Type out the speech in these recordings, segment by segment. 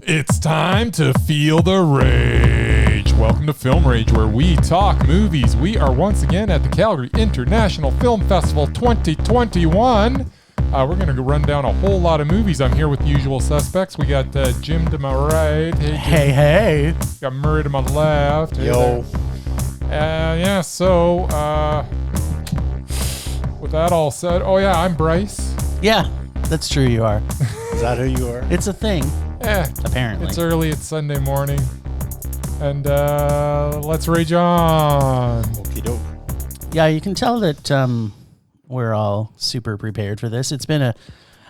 It's time to feel the rage. Welcome to Film Rage, where we talk movies. We are once again at the Calgary International Film Festival 2021. We're going to run down a whole lot of movies. I'm here with the usual suspects. We got Jim to my right. Hey. Got Murray to my left. Yo. With that all said, I'm Bryce. Yeah, that's true, you are. Is that who you are? It's a thing, apparently. It's early, it's Sunday morning. And let's rage on. Okie doke. Yeah, you can tell that we're all super prepared for this. It's been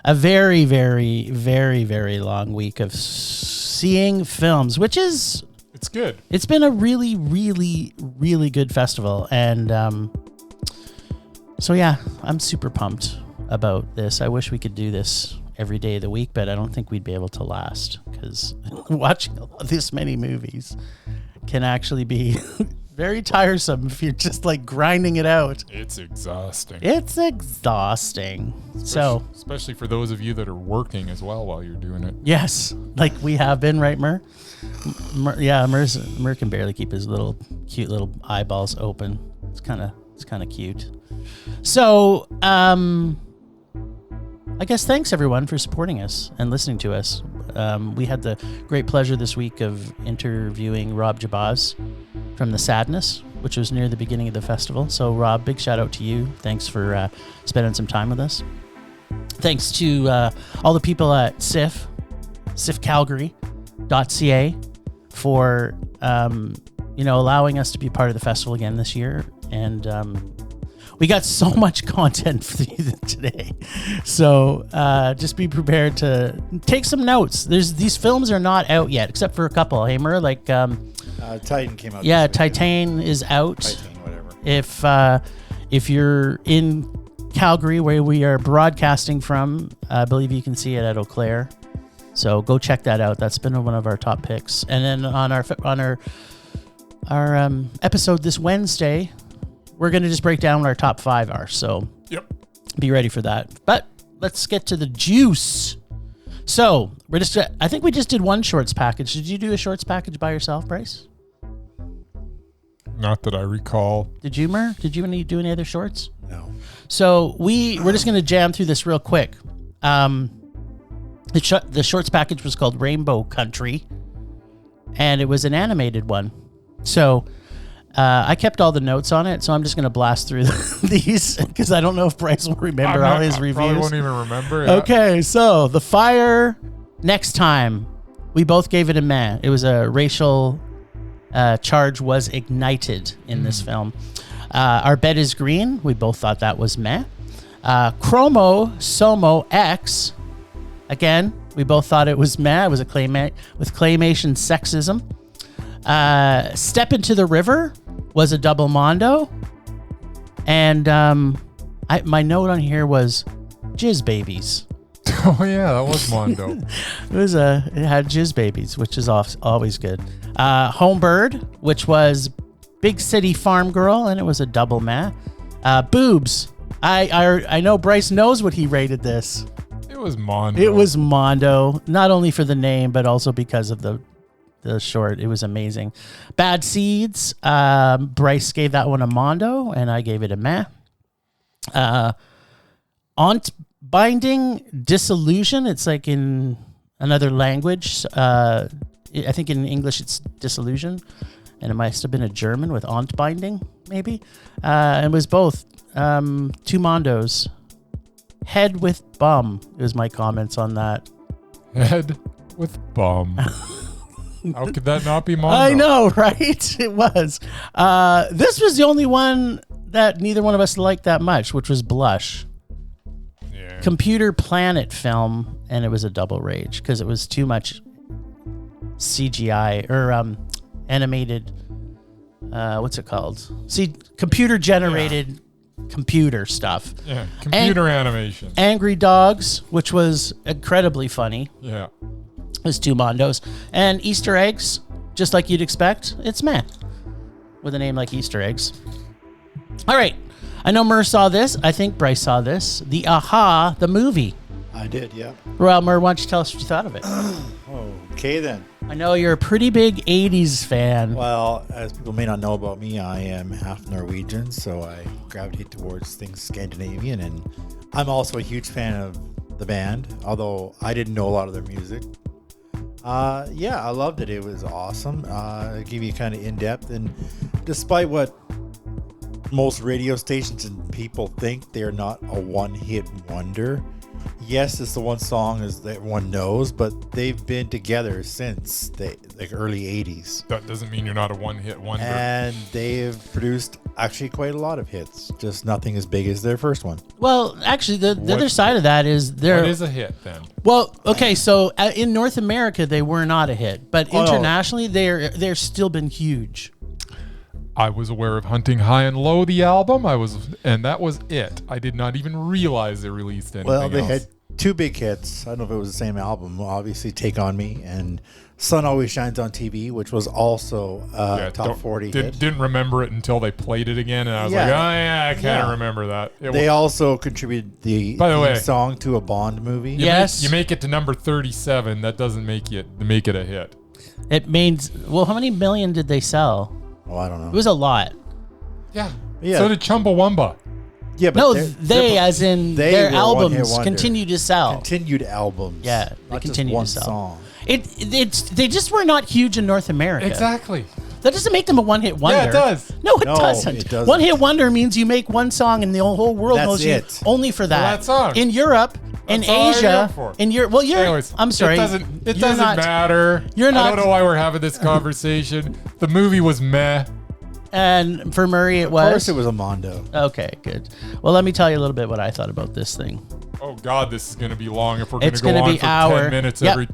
a very, very, very, very long week of seeing films, which is... It's good. It's been a really, really, really good festival. And I'm super pumped about this. I wish we could do this every day of the week, but I don't think we'd be able to last because watching this many movies can actually be very tiresome if you're just like grinding it out. It's exhausting. Especially for those of you that are working as well while you're doing it. Yes, like we have been, right, Mur? Mur can barely keep his cute little eyeballs open. It's kind of cute. So, I guess thanks everyone for supporting us and listening to us. We had the great pleasure this week of interviewing Rob Jabaz from The Sadness, which was near the beginning of the festival. So Rob, big shout out to you. Thanks for spending some time with us. Thanks to all the people at CIFF, CiffCalgary.ca for allowing us to be part of the festival again this year. And we got so much content for you today. So just be prepared to take some notes. These films are not out yet, except for a couple. Hey, Mur, Titan came out. Yeah, Titan is out. Titan, whatever. If you're in Calgary, where we are broadcasting from, I believe you can see it at Eau Claire. So go check that out. That's been one of our top picks. And then on our episode this Wednesday, we're going to just break down what our top 5 are. So Be ready for that. But let's get to the juice. So I think we just did one shorts package. Did you do a shorts package by yourself, Bryce? Not that I recall. Did you, Mur? Did you do any other shorts? No. So we're just going to jam through this real quick. The shorts package was called Rainbow Country, and it was an animated one. So I kept all the notes on it, so I'm just going to blast through these because I don't know if Bryce will remember all his reviews. Probably won't even remember. Yeah. Okay, so The Fire Next Time. We both gave it a meh. It was a racial charge was ignited in this film. Our Bed is Green. We both thought that was meh. Chromo Somo X. Again, we both thought it was meh. It was a with claymation sexism. Step Into the River was a double mondo. And my note on here was Jizz Babies. Oh, yeah, that was mondo. It had Jizz Babies, which is always good. Homebird, which was Big City Farm Girl, and it was a double meh. Boobs. I know Bryce knows what he rated this. It was mondo. It was mondo, not only for the name, but also because of the short. It was amazing. Bad Seeds. Bryce gave that one a mondo, and I gave it a meh. Aunt Binding Disillusion. It's like in another language. I think in English it's disillusion, and it must have been a German with Aunt Binding, maybe. It was both. 2 mondos. Head with Bum is my comments on that. Head with Bum. How could that not be mondo? I know, right? It was. This was the only one that neither one of us liked that much, which was Blush. Yeah. Computer Planet film, and it was a double rage because it was too much CGI or animated. What's it called? Computer generated computer stuff. Yeah, computer animation. Angry Dogs, which was incredibly funny. Yeah. It was 2 mondos. And Easter Eggs, just like you'd expect, it's meh. With a name like Easter Eggs. All right. I know Mur saw this. I think Bryce saw this. The Aha, the movie. I did, yeah. Well, Mur, why don't you tell us what you thought of it? Oh, Okay, then. I know you're a pretty big 80s fan. Well, as people may not know about me, I am half Norwegian, so I gravitate towards things Scandinavian, and I'm also a huge fan of the band, although I didn't know a lot of their music. Yeah, I loved it. It was awesome. It gave you kind of in-depth, and despite what most radio stations and people think, they're not a one-hit wonder. Yes, it's the one song that everyone knows, but they've been together since the early 80s. That doesn't mean you're not a one-hit wonder. And they've produced actually quite a lot of hits, just nothing as big as their first one. Well, actually, the other side of that is what is a hit then? Well, okay, so in North America, they were not a hit, but internationally, they're still been huge. I was aware of Hunting High and Low, the album. And that was it. I did not even realize they released anything else. Well, they had two big hits. I don't know if it was the same album. Obviously, Take On Me and Sun Always Shines on TV, which was also top 40 hit. Didn't remember it until they played it again, and I was like, oh yeah, I kind of remember that. They also contributed the theme song to a Bond movie. You make it to number 37. That doesn't make it a hit. It means, well, how many million did they sell? Oh, I don't know. It was a lot. Yeah. So did Chumbawamba. Yeah, but no, their albums continue to sell. Continued albums. Yeah, they continue one to sell. Song. They just were not huge in North America. Exactly. That doesn't make them a one-hit wonder. Yeah, it does. No, it doesn't. One-hit wonder means you make one song and the whole world knows you only for that. For that song. In Europe, in Asia, Anyways, I'm sorry. It doesn't matter. You're not. I don't know why we're having this conversation. The movie was meh. And for Murray, it was? Of course it was a Mondo. Okay, good. Well, let me tell you a little bit what I thought about this thing. Oh, God, this is going to be long if we're going to go on for 10 minutes every...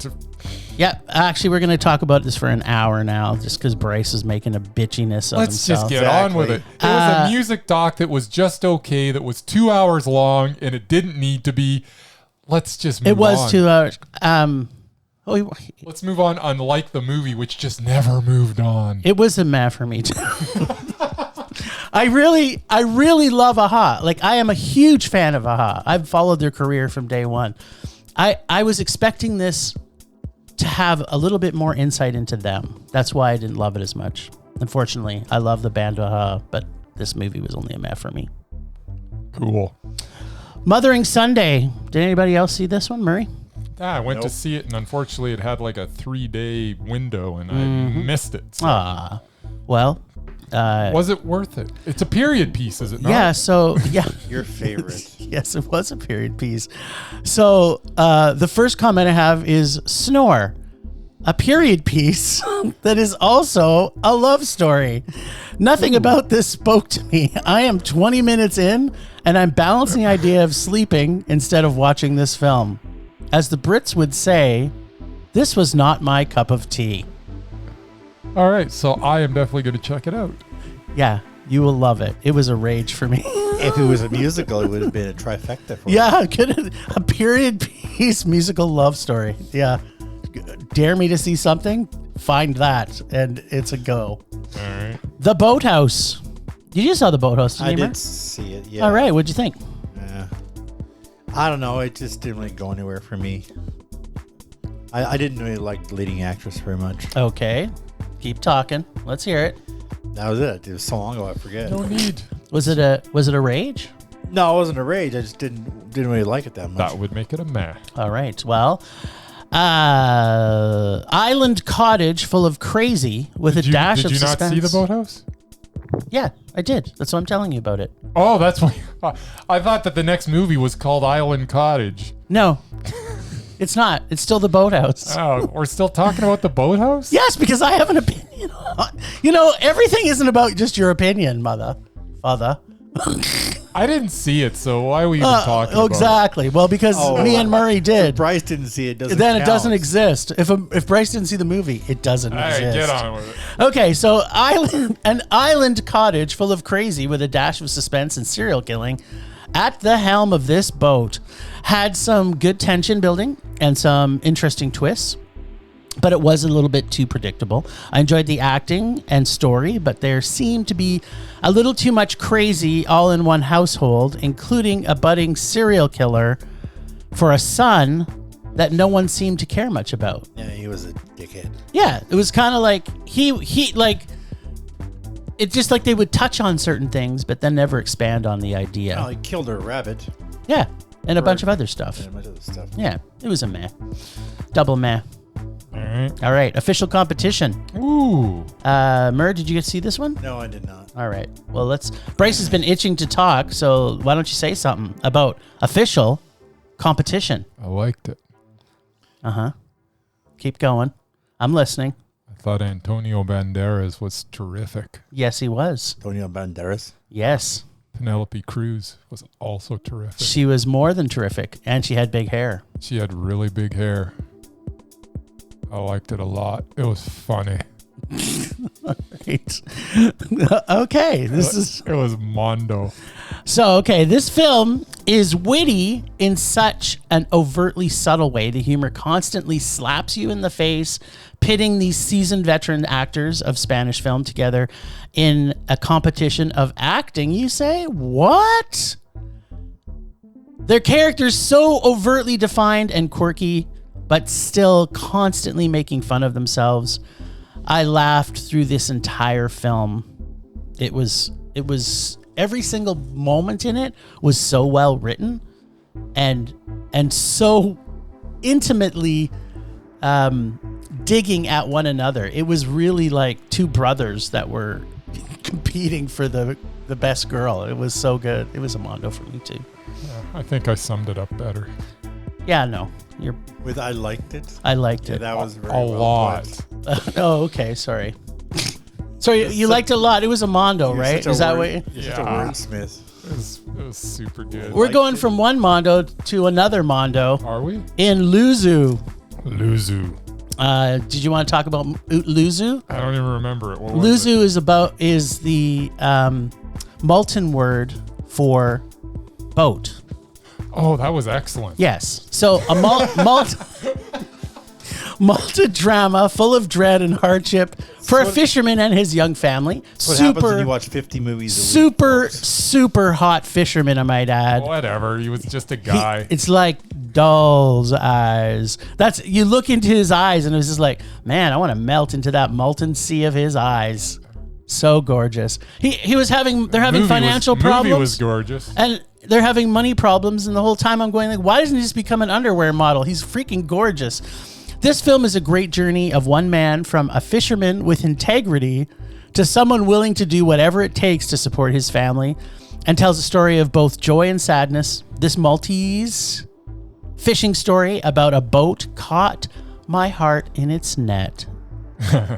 Yeah, actually, we're going to talk about this for an hour now, just because Bryce is making a bitchiness of himself. Let's just get on with it. It was a music doc that was just okay, that was 2 hours long, and it didn't need to be. Let's just move on. It was 2 hours. Let's move on, unlike the movie, which just never moved on. It was a meh for me, too. I really love Aha. Like, I am a huge fan of Aha. I've followed their career from day one. I was expecting this to have a little bit more insight into them. That's why I didn't love it as much. Unfortunately, I love the band Aha, but this movie was only a meh for me. Cool. Mothering Sunday. Did anybody else see this one, Murray? I went to see it, and unfortunately, it had like a 3-day window, and I missed it. So. Well. Was it worth it? It's a period piece, is it not? Yeah, Your favorite. Yes, it was a period piece. So the first comment I have is Snore, a period piece that is also a love story. Nothing about this spoke to me. I am 20 minutes in, and I'm balancing the idea of sleeping instead of watching this film. As the Brits would say, this was not my cup of tea. All right, so I am definitely going to check it out. Yeah, you will love it. It was a rage for me. If it was a musical, it would have been a trifecta for you. A period piece musical love story. Yeah. Dare me to see something? Find that, and it's a go. All right. The Boathouse. You saw The Boathouse, didn't you? I did see it, yeah. All right, what'd you think? Yeah. I don't know. It just didn't really go anywhere for me. I didn't really like the leading actress very much. Okay. Keep talking. Let's hear it. That was it. It was so long ago, I forget. No need. Was it a rage? No, it wasn't a rage. I just didn't really like it that much. That would make it a meh. All right. Well, island cottage full of crazy with a dash of suspense. Did you not see The Boathouse? Yeah, I did. That's what I'm telling you about it. Oh, that's why. I thought that the next movie was called Island Cottage. No. It's not. It's still The Boathouse. Oh, we're still talking about The Boathouse? Yes, because I have an opinion. Everything isn't about just your opinion, father. I didn't see it, so why are we even talking about it? Exactly. Well, because me and Murray did. If Bryce didn't see it, Then it doesn't exist. If Bryce didn't see the movie, it doesn't exist. All right, get on with it. Okay, so an island cottage full of crazy with a dash of suspense and serial killing at the helm of this boat had some good tension building and some interesting twists, but it was a little bit too predictable. I enjoyed the acting and story, but there seemed to be a little too much crazy all in one household, including a budding serial killer for a son that no one seemed to care much about. Yeah, he was a dickhead. Yeah, it was kind of like he like it's just like they would touch on certain things, but then never expand on the idea. Oh, he killed her rabbit. Yeah, and a bunch of other stuff. And a bunch of other stuff. Yeah, it was a meh, double meh. All right, official competition. Ooh. Murr, did you get to see this one? No, I did not. All right. Well, Bryce has been itching to talk, so why don't you say something about official competition? I liked it. Keep going. I'm listening. I thought Antonio Banderas was terrific. Yes, he was. Antonio Banderas. Yes. Penelope Cruz was also terrific. She was more than terrific, and she had big hair. She had really big hair. I liked it a lot. It was funny. Right. Okay, It was Mondo. So, okay, this film is witty in such an overtly subtle way. The humor constantly slaps you in the face, pitting these seasoned veteran actors of Spanish film together in a competition of acting. You say, what? Their characters so overtly defined and quirky, but still constantly making fun of themselves. I laughed through this entire film. It was every single moment in it was so well written and so intimately digging at one another. It was really like two brothers that were competing for the best girl. It was so good. It was a Mondo for me too. Yeah, I think I summed it up better. Yeah, no. With I liked it. I liked Yeah, it. that was very A well lot. put. Oh, okay. Sorry. So you liked it a lot. It was a Mondo, You're right? such a Is that word- what? You're such a Yeah. wordsmith. It was super good. We're liked going it. from one Mondo to another Mondo Are we? in Luzzu. Luzzu. Did you want to talk about Luzzu? I don't even remember it. What was Luzzu is the Malton word for boat. Oh, that was excellent. Yes. So a malted drama full of dread and hardship for a fisherman and his young family. That's what happens when you watch 50 movies a week. super, folks. super hot fisherman, I might add. Whatever. He was just a guy. It's like doll's eyes. You look into his eyes and it was just like, man, I want to melt into that molten sea of his eyes. So gorgeous. They're having financial problems. Movie was gorgeous. And they're having money problems, and the whole time I'm going like, why doesn't he just become an underwear model? He's freaking gorgeous. This film is a great journey of one man from a fisherman with integrity to someone willing to do whatever it takes to support his family, and tells a story of both joy and sadness. This Maltese fishing story about a boat caught my heart in its net.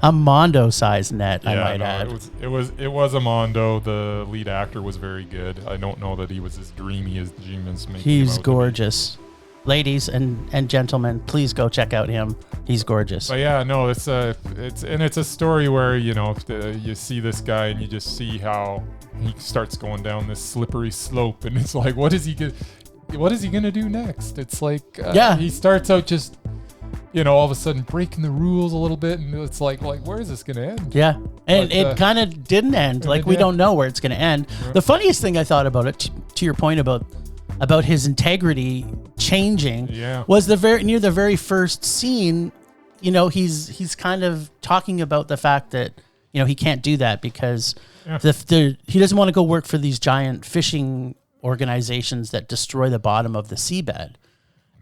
A Mondo-sized net, I might add. It was a Mondo. The lead actor was very good. I don't know that he was as dreamy as G-Man's making him He's out to be. gorgeous. Ladies and gentlemen, please go check out him. He's gorgeous. But yeah, no, it's a story where you see this guy and you just see how he starts going down this slippery slope, and it's like, what is he gonna do next? It's like he starts out just all of a sudden breaking the rules a little bit, and it's like where is this gonna end? Yeah, and But, it kind of didn't end. Like, we don't know where it's going to end. Yeah. The funniest thing I thought about it, to your point about his integrity changing, was near the very first scene. He's kind of talking about the fact that he can't do that because he doesn't want to go work for these giant fishing organizations that destroy the bottom of the seabed.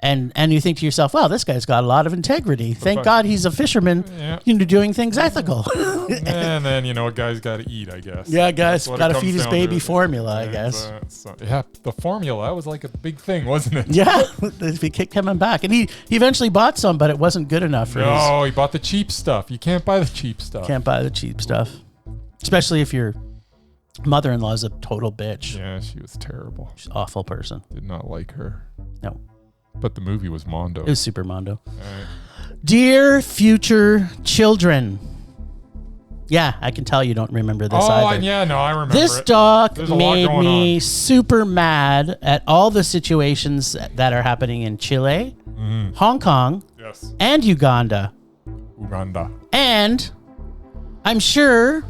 And you think to yourself, wow, this guy's got a lot of integrity. Thank God he's a fisherman, doing things ethical. And then, a guy's got to eat, I guess. Yeah, guys, got to comes feed his down baby to. formula, I guess. The formula, that was like a big thing, wasn't it? Yeah, he kept coming back. And he eventually bought some, but it wasn't good enough for No, he bought the cheap stuff. You can't buy the cheap stuff. Can't buy the cheap stuff. Especially if your mother-in-law is a total bitch. Yeah, she was terrible. She's an awful person. Did not like her. No. But the movie was Mondo. It was super Mondo. All right. Dear future children. Yeah, I can tell you don't remember this either. I remember This it. doc There's a lot made going me on. super mad at all the situations that are happening in Chile, Hong Kong, Yes. and Uganda. Uganda. And I'm sure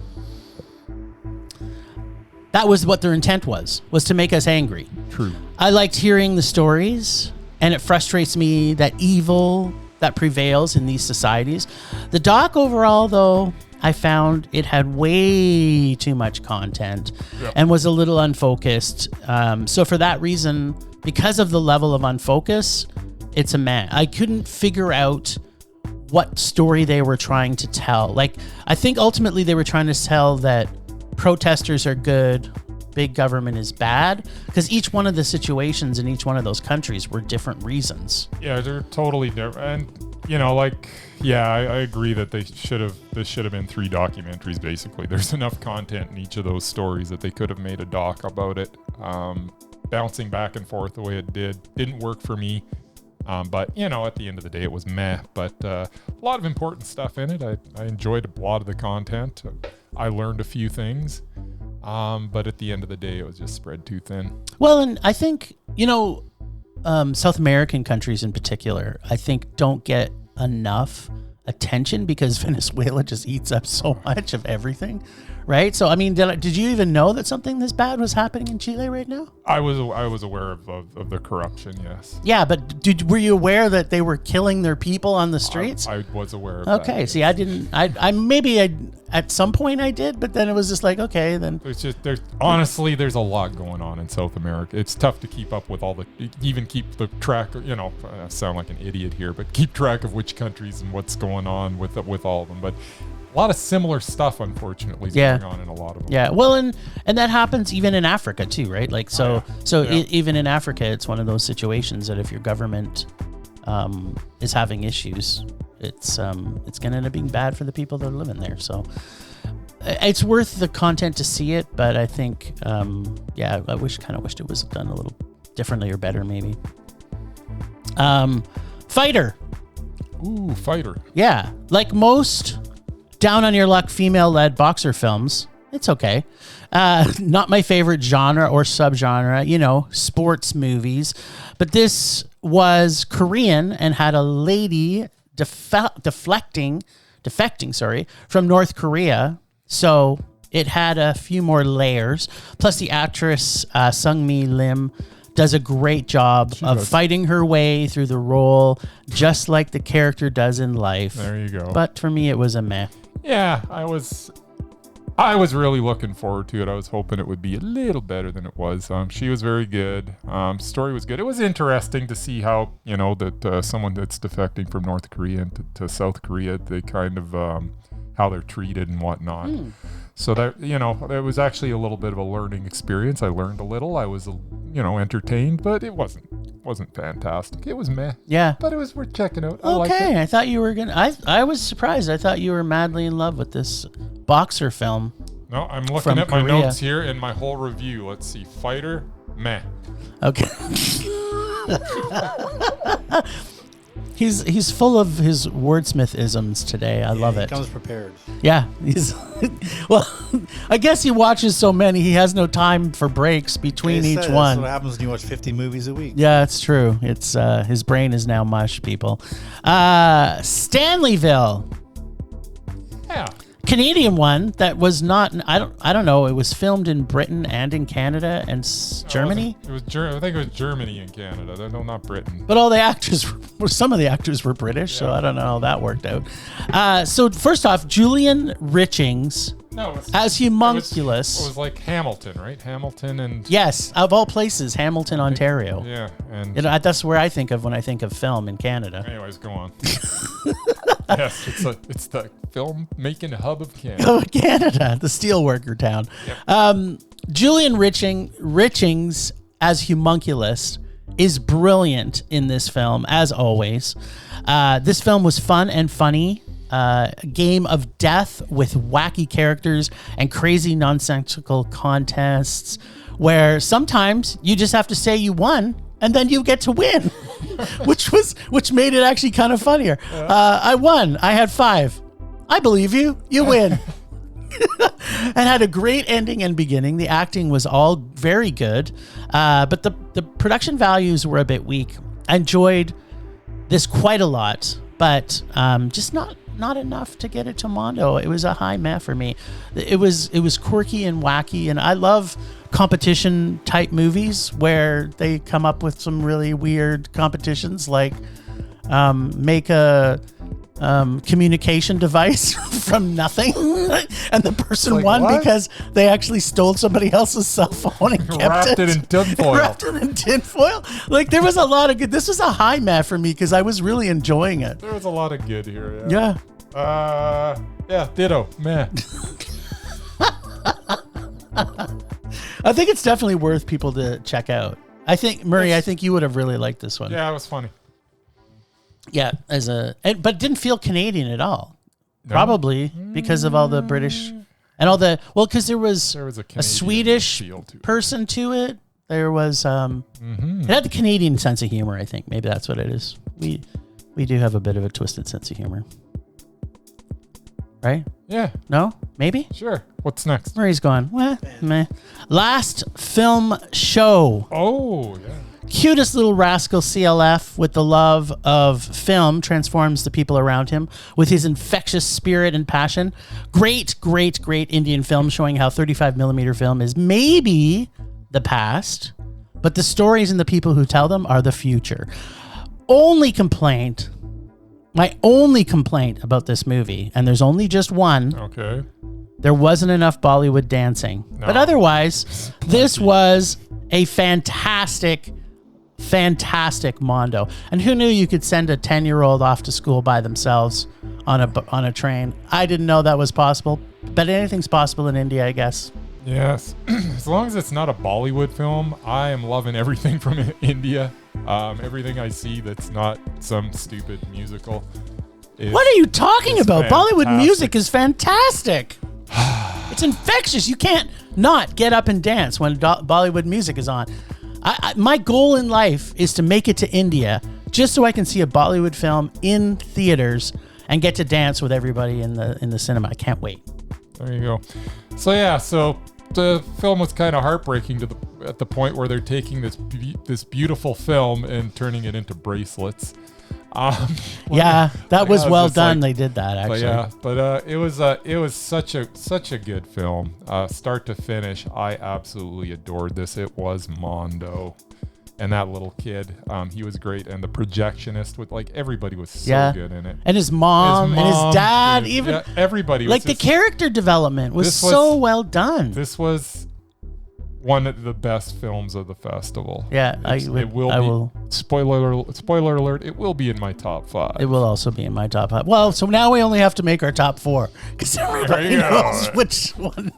that was what their intent was to make us angry. True. I liked hearing the stories and it frustrates me that evil that prevails in these societies. The doc overall, though, I found it had way too much content and was a little unfocused. So for that reason, because of the level of unfocus, it's a meh. I couldn't figure out what story they were trying to tell. Like, I think ultimately they were trying to tell that protesters are good, big government is bad, because each one of the situations in each one of those countries were different reasons. Yeah, they're totally different. And, you know, like, yeah, I agree that this should have been 3 documentaries, basically. There's enough content in each of those stories that they could have made a doc about it. Bouncing back and forth the way it didn't work for me. But, you know, at the end of the day, it was meh. But a lot of important stuff in it. I enjoyed a lot of the content. I learned a few things. But at the end of the day, it was just spread too thin. Well, and I think, you know, South American countries in particular, I think don't get enough attention because Venezuela just eats up so much of everything, right? So, I mean, did you even know that something this bad was happening in Chile right now? I was aware of the corruption, yes. Yeah, but were you aware that they were killing their people on the streets? I was aware of that. Okay, see, I didn't. At some point I did, but then it was just like, okay, then. Honestly, there's a lot going on in South America. It's tough to keep up with even keep the track. You know, I sound like an idiot here, but keep track of which countries and what's going on with all of them. But a lot of similar stuff, unfortunately, is going on in a lot of them. Yeah, well, and that happens even in Africa too, right? Like, even in Africa, it's one of those situations that if your government is having issues, it's going to end up being bad for the people that are living there. So it's worth the content to see it, but I think, I kind of wished it was done a little differently or better, maybe. Fighter. Ooh, Fighter. Yeah, like most down on your luck female-led boxer films, it's okay. Not my favorite genre or subgenre, you know, sports movies, but this was Korean and had a lady defecting from North Korea, so it had a few more layers. Plus, the actress Sung-mi Lim does a great job of fighting her way through the role, just like the character does in life. There you go. But for me, it was a meh. Yeah, I was really looking forward to it. I was hoping it would be a little better than it was. She was very good. Story was good. It was interesting to see how, you know, that someone that's defecting from North Korea to South Korea, they kind of how they're treated and whatnot. So that, you know, it was actually a little bit of a learning experience. I learned a little. I was, you know, entertained, but it wasn't fantastic. It was meh. Yeah. But it was worth checking out. Okay, I thought you were I was surprised. I thought you were madly in love with this boxer film. No, I'm looking at my notes here and my whole review. Let's see. Fighter, meh. Okay. He's full of his wordsmith-isms today. I love it. He comes prepared. Yeah. Well, I guess he watches so many, he has no time for breaks between each one. That's what happens when you watch 50 movies a week. Yeah, it's true. It's his brain is now mush, people. Stanleyville. Yeah. Canadian one that was not. I don't know. It was filmed in Britain and in Canada and Germany. I think it was Germany and Canada. No, not Britain. But all the actors some of the actors were British, so I don't know how that worked out. So first off, Julian Richings as Homunculus. It was like Hamilton, right? Hamilton and yes, of all places, Hamilton, Ontario. Yeah, and that's where I think of when I think of film in Canada. Anyways, go on. Yes, it's the film making hub of Canada. Oh, Canada, the steelworker town. Yep. Julian Richings as Homunculus is brilliant in this film, as always. This film was fun and funny. Game of death with wacky characters and crazy nonsensical contests where sometimes you just have to say you won and then you get to win, which made it actually kind of funnier. I won. I had 5. I believe you. You win. And had a great ending and beginning. The acting was all very good, but the production values were a bit weak. I enjoyed this quite a lot, but just not not enough to get it to Mondo. It was a high meh for me. It was quirky and wacky, and I love competition type movies where they come up with some really weird competitions, like make a communication device from nothing, and the person Like won what? because they actually stole somebody else's cell phone and kept Wrapped it in tinfoil. Wrapped it in tinfoil. Like, there was a lot of good. This was a high mat for me because I was really enjoying it. There was a lot of good here. Yeah. Yeah, ditto. Meh. I think it's definitely worth people to check out. I think, Murray, I think you would have really liked this one. Yeah, it was funny. Yeah, but it didn't feel Canadian at all. No? Probably because of all the British and all the, because there was a a Canadian Swedish feel to it. person to it. There was, it had the Canadian sense of humor, I think. Maybe that's what it is. We do have a bit of a twisted sense of humor. Right? Yeah, No? Maybe? sure. What's next? Murray's gone. Well, meh. Last film show. Oh, yeah. Cutest little rascal CLF with the love of film transforms the people around him with his infectious spirit and passion. Great, great, great Indian film showing how 35mm film is maybe the past, but the stories and the people who tell them are the future. My only complaint about this movie, and there's only just one, Okay. there wasn't enough Bollywood dancing. No. But otherwise, this was a fantastic Mondo. And who knew you could send a 10-year-old off to school by themselves on a train? I didn't know that was possible, but anything's possible in India, I guess. Yes. As long as it's not a Bollywood film, I am loving everything from India. Everything I see that's not some stupid musical. What are you talking It's about? Bollywood fantastic. music is fantastic. It's infectious. You can't not get up and dance when Bollywood music is on. My goal in life is to make it to India just so I can see a Bollywood film in theaters and get to dance with everybody in the cinema. I can't wait. There you go. So yeah, the film was kind of heartbreaking at the point where they're taking this beautiful film and turning it into bracelets. Yeah, that was I was well just done. like- They did that actually. But it was such a good film, start to finish. I absolutely adored this. It was Mondo, and that little kid, he was great, and the projectionist with everybody was so good in it. And his mom and his dad, dude, even yeah, everybody. Was like the character development was so well done. This was one of the best films of the festival. Yeah, it will be. Spoiler alert! It will be in my top 5. It will also be in my top 5. Well, so now we only have to make our top 4 because everybody There you go. knows which one.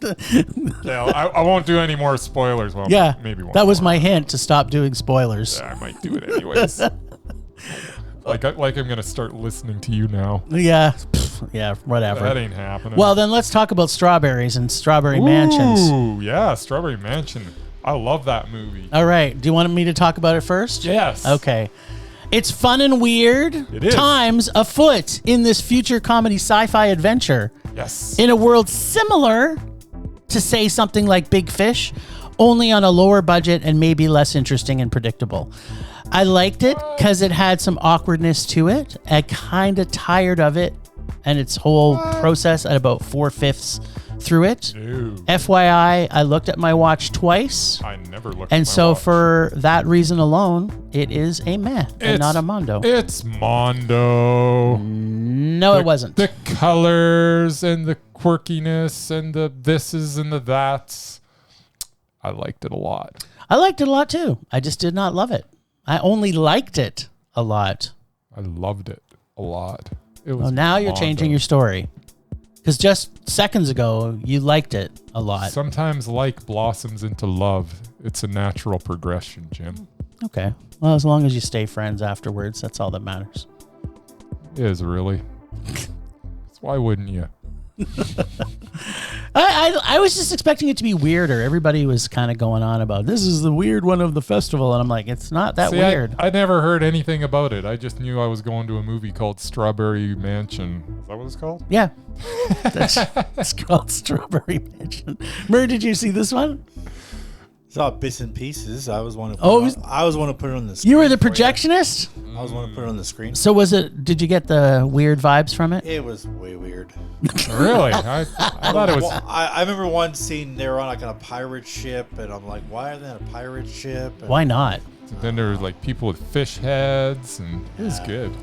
Yeah, I won't do any more spoilers. Well, Yeah, maybe one. that was more. my hint to stop doing spoilers. I might do it anyways. like I'm gonna start listening to you now. Yeah, whatever. That ain't happening. Well, then let's talk about strawberries and strawberry mansions. Ooh, yeah, Strawberry Mansion. I love that movie. All right. Do you want me to talk about it first? Yes. Okay. It's fun and weird is. times afoot in this future comedy sci-fi adventure. Yes. In a world similar to, say, something like Big Fish, only on a lower budget and maybe less interesting and predictable. I liked it because it had some awkwardness to it. I kind of tired of it and its whole process at about 4/5 through it. Ew. FYI, I looked at my watch twice. I never looked. And at my so watch. for that reason alone, it is a meh and not a Mondo. It's Mondo. No, it wasn't. The colors and the quirkiness and the thises and the that's. I liked it a lot. I liked it a lot too. I just did not love it. I only liked it a lot. I loved it a lot. It was. Well, now you're Mondo. changing your story. Because just seconds ago, you liked it a lot. Sometimes like blossoms into love. It's a natural progression, Jim. Okay. Well, as long as you stay friends afterwards, that's all that matters. It is really. So why wouldn't you? I was just expecting it to be weirder. Everybody was kind of going on about this is the weird one of the festival, and I'm like, it's not that See, weird. I never heard anything about it. I just knew I was going to a movie called Strawberry Mansion. Is that what it's called? Yeah, it's called Strawberry Mansion. Murray, did you see this one? Saw bits and pieces. I was one to. Oh, I was one to put it on the screen. You were the for projectionist. I was want to put it on the screen. So did you get the weird vibes from it? It was way weird. Really? I thought it was. Well, I remember one scene they were on like on a pirate ship, and I'm like, why are they on a pirate ship? And Why not? Then there was like people with fish heads, and it was good.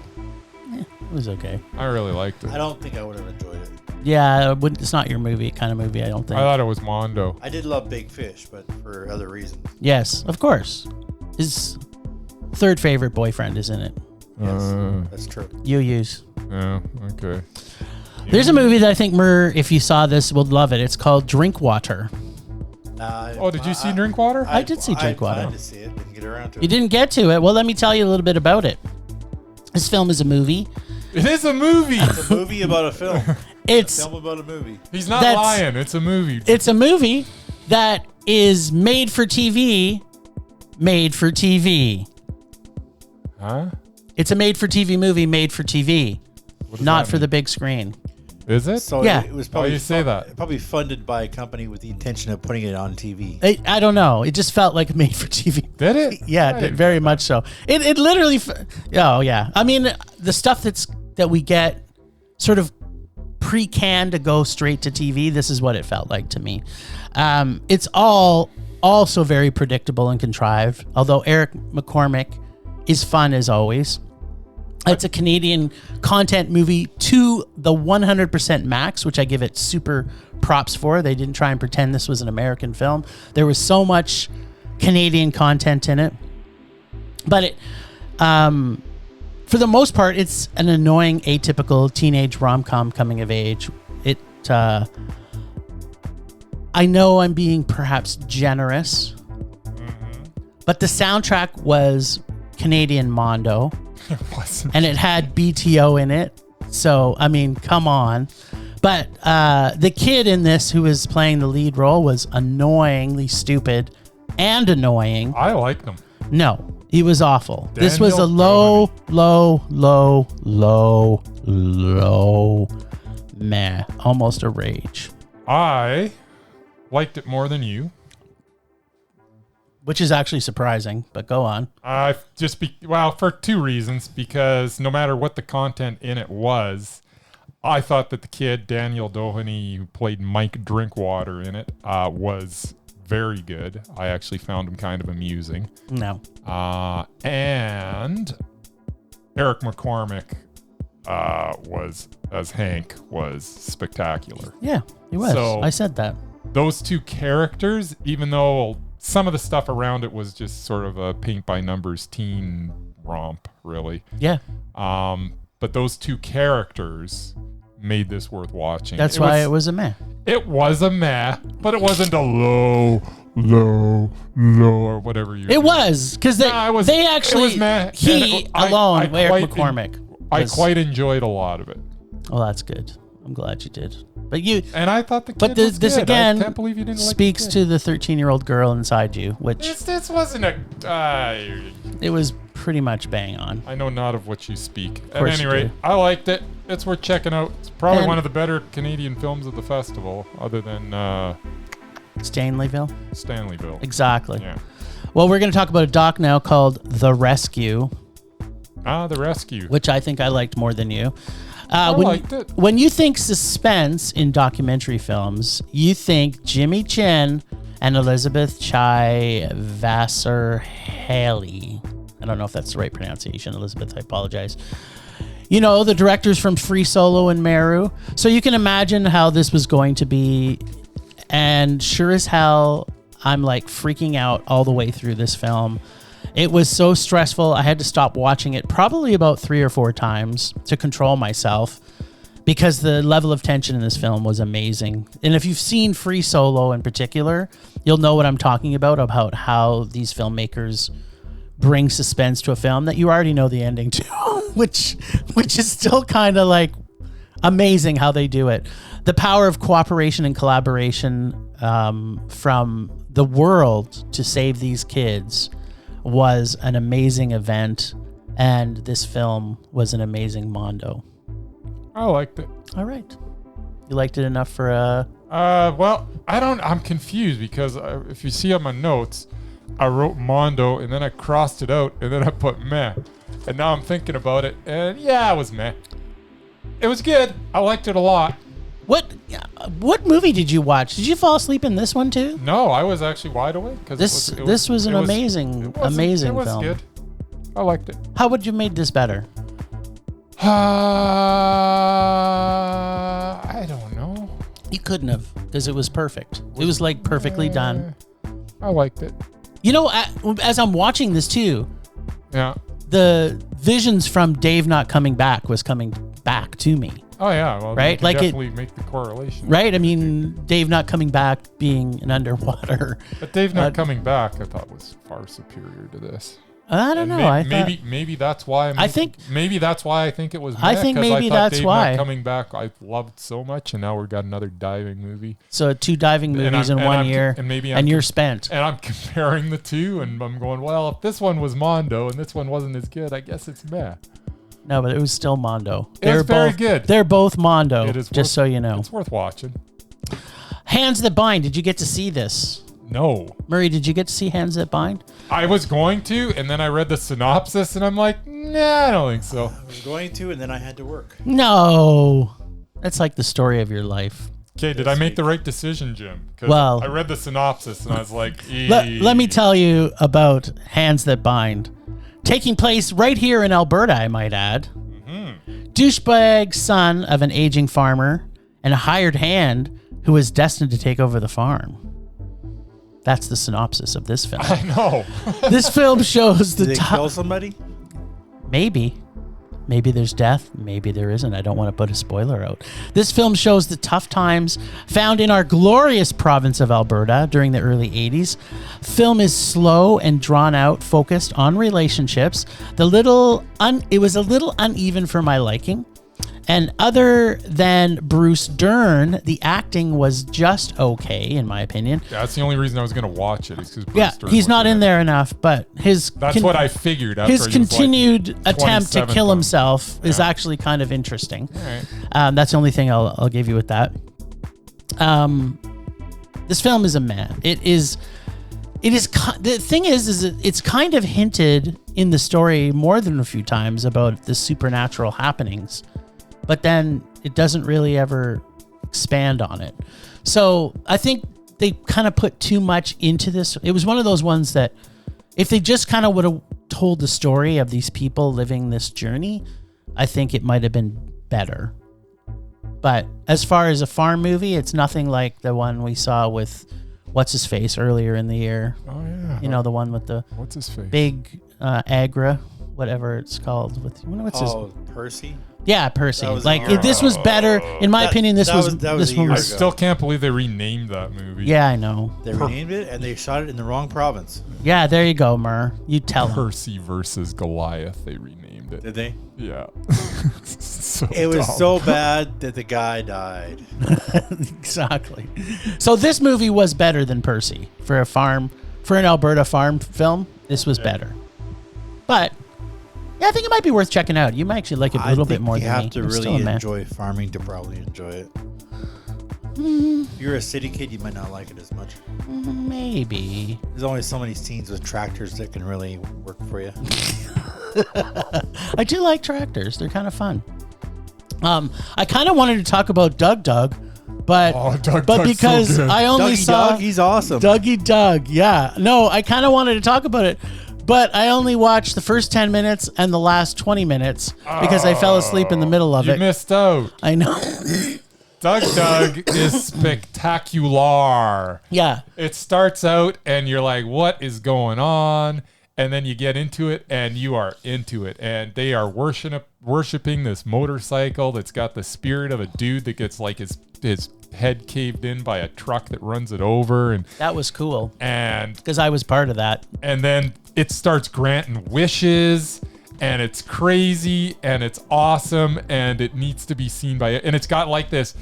It was okay. I really liked it. I don't think I would have enjoyed it. Yeah, it's not your kind of movie, I don't think. I thought it was Mondo. I did love Big Fish, but for other reasons. Yes, of course. His third favorite boyfriend is in it. Yes, that's true. You use. Yeah. Okay. There's a movie that I think Murr, if you saw this, would love it. It's called Drinkwater. Did you see Drinkwater? I did see Drinkwater. I tried to see it, didn't get around to it. You didn't get to it. Well, let me tell you a little bit about it. This film is a movie. It is a movie. It's a movie about a film. It's a film about a movie. He's not lying. It's a movie. It's a movie that is made for TV. Made for TV. Huh? It's a made-for-TV movie made for TV, not for the big screen. Is it? So Yeah. it was probably you say that? Probably funded by a company with the intention of putting it on TV. I don't know. It just felt like made for TV. Did it? Yeah, I it did, didn't very know much so. It literally. Oh yeah. I mean, the stuff that we get sort of pre-canned to go straight to TV. This is what it felt like to me. It's all also very predictable and contrived. Although Eric McCormick is fun as always. It's a Canadian content movie to the 100% max, which I give it super props for. They didn't try and pretend this was an American film. There was so much Canadian content in it. But it, for the most part, it's an annoying, atypical teenage rom-com coming of age. I know I'm being perhaps generous, but the soundtrack was Canadian Mondo. It wasn't. And it had BTO in it. So, I mean, come on. But the kid in this who was playing the lead role was annoyingly stupid and annoying. I liked him. No, he was awful. This was a Daniel low, meh, almost a rage. I liked it more than you. Which is actually surprising, but go on. For two reasons. Because no matter what the content in it was, I thought that the kid, Daniel Doheny, who played Mike Drinkwater in it, was very good. I actually found him kind of amusing. No. And Eric McCormick was, as Hank, was spectacular. Yeah, he was. So- I said that. Those two characters, even though some of the stuff around it was just sort of a paint by numbers teen romp, really. Yeah. But those two characters made this worth watching. That's why it was a meh. It was a meh, but it wasn't a low, or whatever you. It was because they actually it was meh, Eric McCormick. I quite enjoyed a lot of it. Well, that's good. I'm glad you did. But I thought the kid was this good. again I can't believe you didn't speaks like to the 13-year-old girl inside you, which this wasn't a. it was pretty much bang on. I know not of what you speak. At course any you rate, do. I liked it. It's worth checking out. It's probably And- one of the better Canadian films of the festival, other than Stanleyville. Stanleyville. Exactly. Yeah. Well, we're going to talk about a doc now called The Rescue, The Rescue. which I think I liked more than you. I liked it. When you think suspense in documentary films, you think Jimmy Chin and Elizabeth Chai Vassar Haley. I don't know if that's the right pronunciation, Elizabeth. I apologize. You know, the directors from Free Solo and Meru. So you can imagine how this was going to be. And sure as hell, I'm like freaking out all the way through this film. It was so stressful. I had to stop watching it probably about 3 or 4 times to control myself because the level of tension in this film was amazing. And if you've seen Free Solo in particular, you'll know what I'm talking about how these filmmakers bring suspense to a film that you already know the ending to, which is still kind of like amazing how they do it. The power of cooperation and collaboration from the world to save these kids was an amazing event, and this film was an amazing mondo. I liked it. All right. You liked it enough for a... I'm confused because if you see on my notes, I wrote Mondo, and then I crossed it out, and then I put meh. And now I'm thinking about it, and yeah, it was meh. It was good. I liked it a lot. What movie did you watch? Did you fall asleep in this one too? No, I was actually wide awake. This was an amazing film. It was good. I liked it. How would you have made this better? I don't know. You couldn't have, because it was perfect. It was like perfectly done. I liked it. You know, as I'm watching this too, Yeah. the visions from Dave not coming back was coming back to me. Oh yeah, well, right? You can Like definitely make the correlation. Right? I mean, Dave not coming back being an underwater. But Dave not coming back, I thought was far superior to this. I don't know. Maybe that's why. Maybe that's why I think it was. I think maybe that's Dave why not coming back. I loved so much, and now we've got another diving movie. So 2 diving movies in 1 year, and you're spent. And I'm comparing the two, and I'm going, well, if this one was Mondo and this one wasn't as good, I guess it's meh. No, but it was still Mondo. It's very good. They're both Mondo. It is just so you know. It's worth watching. Hands That Bind. Did you get to see this? No. Murray, did you get to see Hands That Bind? I was going to, and then I read the synopsis, and I'm like, nah, I don't think so. I was going to, and then I had to work. No. That's like the story of your life. Okay, did I make the right decision, Jim? Well, I read the synopsis, and I was like, let me tell you about Hands That Bind. Taking place right here in Alberta, I might add. Mm-hmm. Douchebag son of an aging farmer and a hired hand who is destined to take over the farm. That's the synopsis of this film. I know. This film shows the Did they kill somebody? Maybe. Maybe there's death. Maybe there isn't. I don't want to put a spoiler out. This film shows the tough times found in our glorious province of Alberta during the early 80s. Film is slow and drawn out, focused on relationships. It was a little uneven for my liking. And other than Bruce Dern, the acting was just okay, in my opinion. Yeah, that's the only reason I was going to watch it. Is because Bruce Dern he's not in there enough, but that's what I figured. His continued attempt to kill himself is actually kind of interesting. Right. That's the only thing I'll give you with that. This film is a meh. It is. The thing is it's kind of hinted in the story more than a few times about the supernatural happenings. But then it doesn't really ever expand on it. So I think they kind of put too much into this. It was one of those ones that if they just kind of would have told the story of these people living this journey, I think it might have been better. But as far as a farm movie, it's nothing like the one we saw with what's-his-face earlier in the year. Oh, yeah. You know, the one with the what's-his-face? Big Agra, whatever it's called. Percy? Yeah, Percy. This was better. In my opinion, this one I still can't believe they renamed that movie. Yeah, I know. They renamed it, and they shot it in the wrong province. Yeah, there you go, Mur. You tell him. Percy versus Goliath, they renamed it. Did they? Yeah. It was so bad that the guy died. Exactly. So this movie was better than Percy. For an Alberta farm film, this was better. But yeah, I think it might be worth checking out. You might actually like it a little bit more than me. You have to really enjoy farming to probably enjoy it. If you're a city kid, you might not like it as much. Maybe. There's only so many scenes with tractors that can really work for you. I do like tractors. They're kind of fun. I kind of wanted to talk about Doug, but because so I only saw Doug, he's awesome. Dougie Doug, yeah. No, I kind of wanted to talk about it, but I only watched the first 10 minutes and the last 20 minutes because I fell asleep in the middle of it. You missed out. I know. Doug is spectacular. Yeah. It starts out and you're like, what is going on? And then you get into it and you are into it. And they are worshiping this motorcycle that's got the spirit of a dude that gets like his head caved in by a truck that runs it over. And that was cool. And because I was part of that. And then it starts granting wishes. And it's crazy and it's awesome and it needs to be seen by it. And it's got like this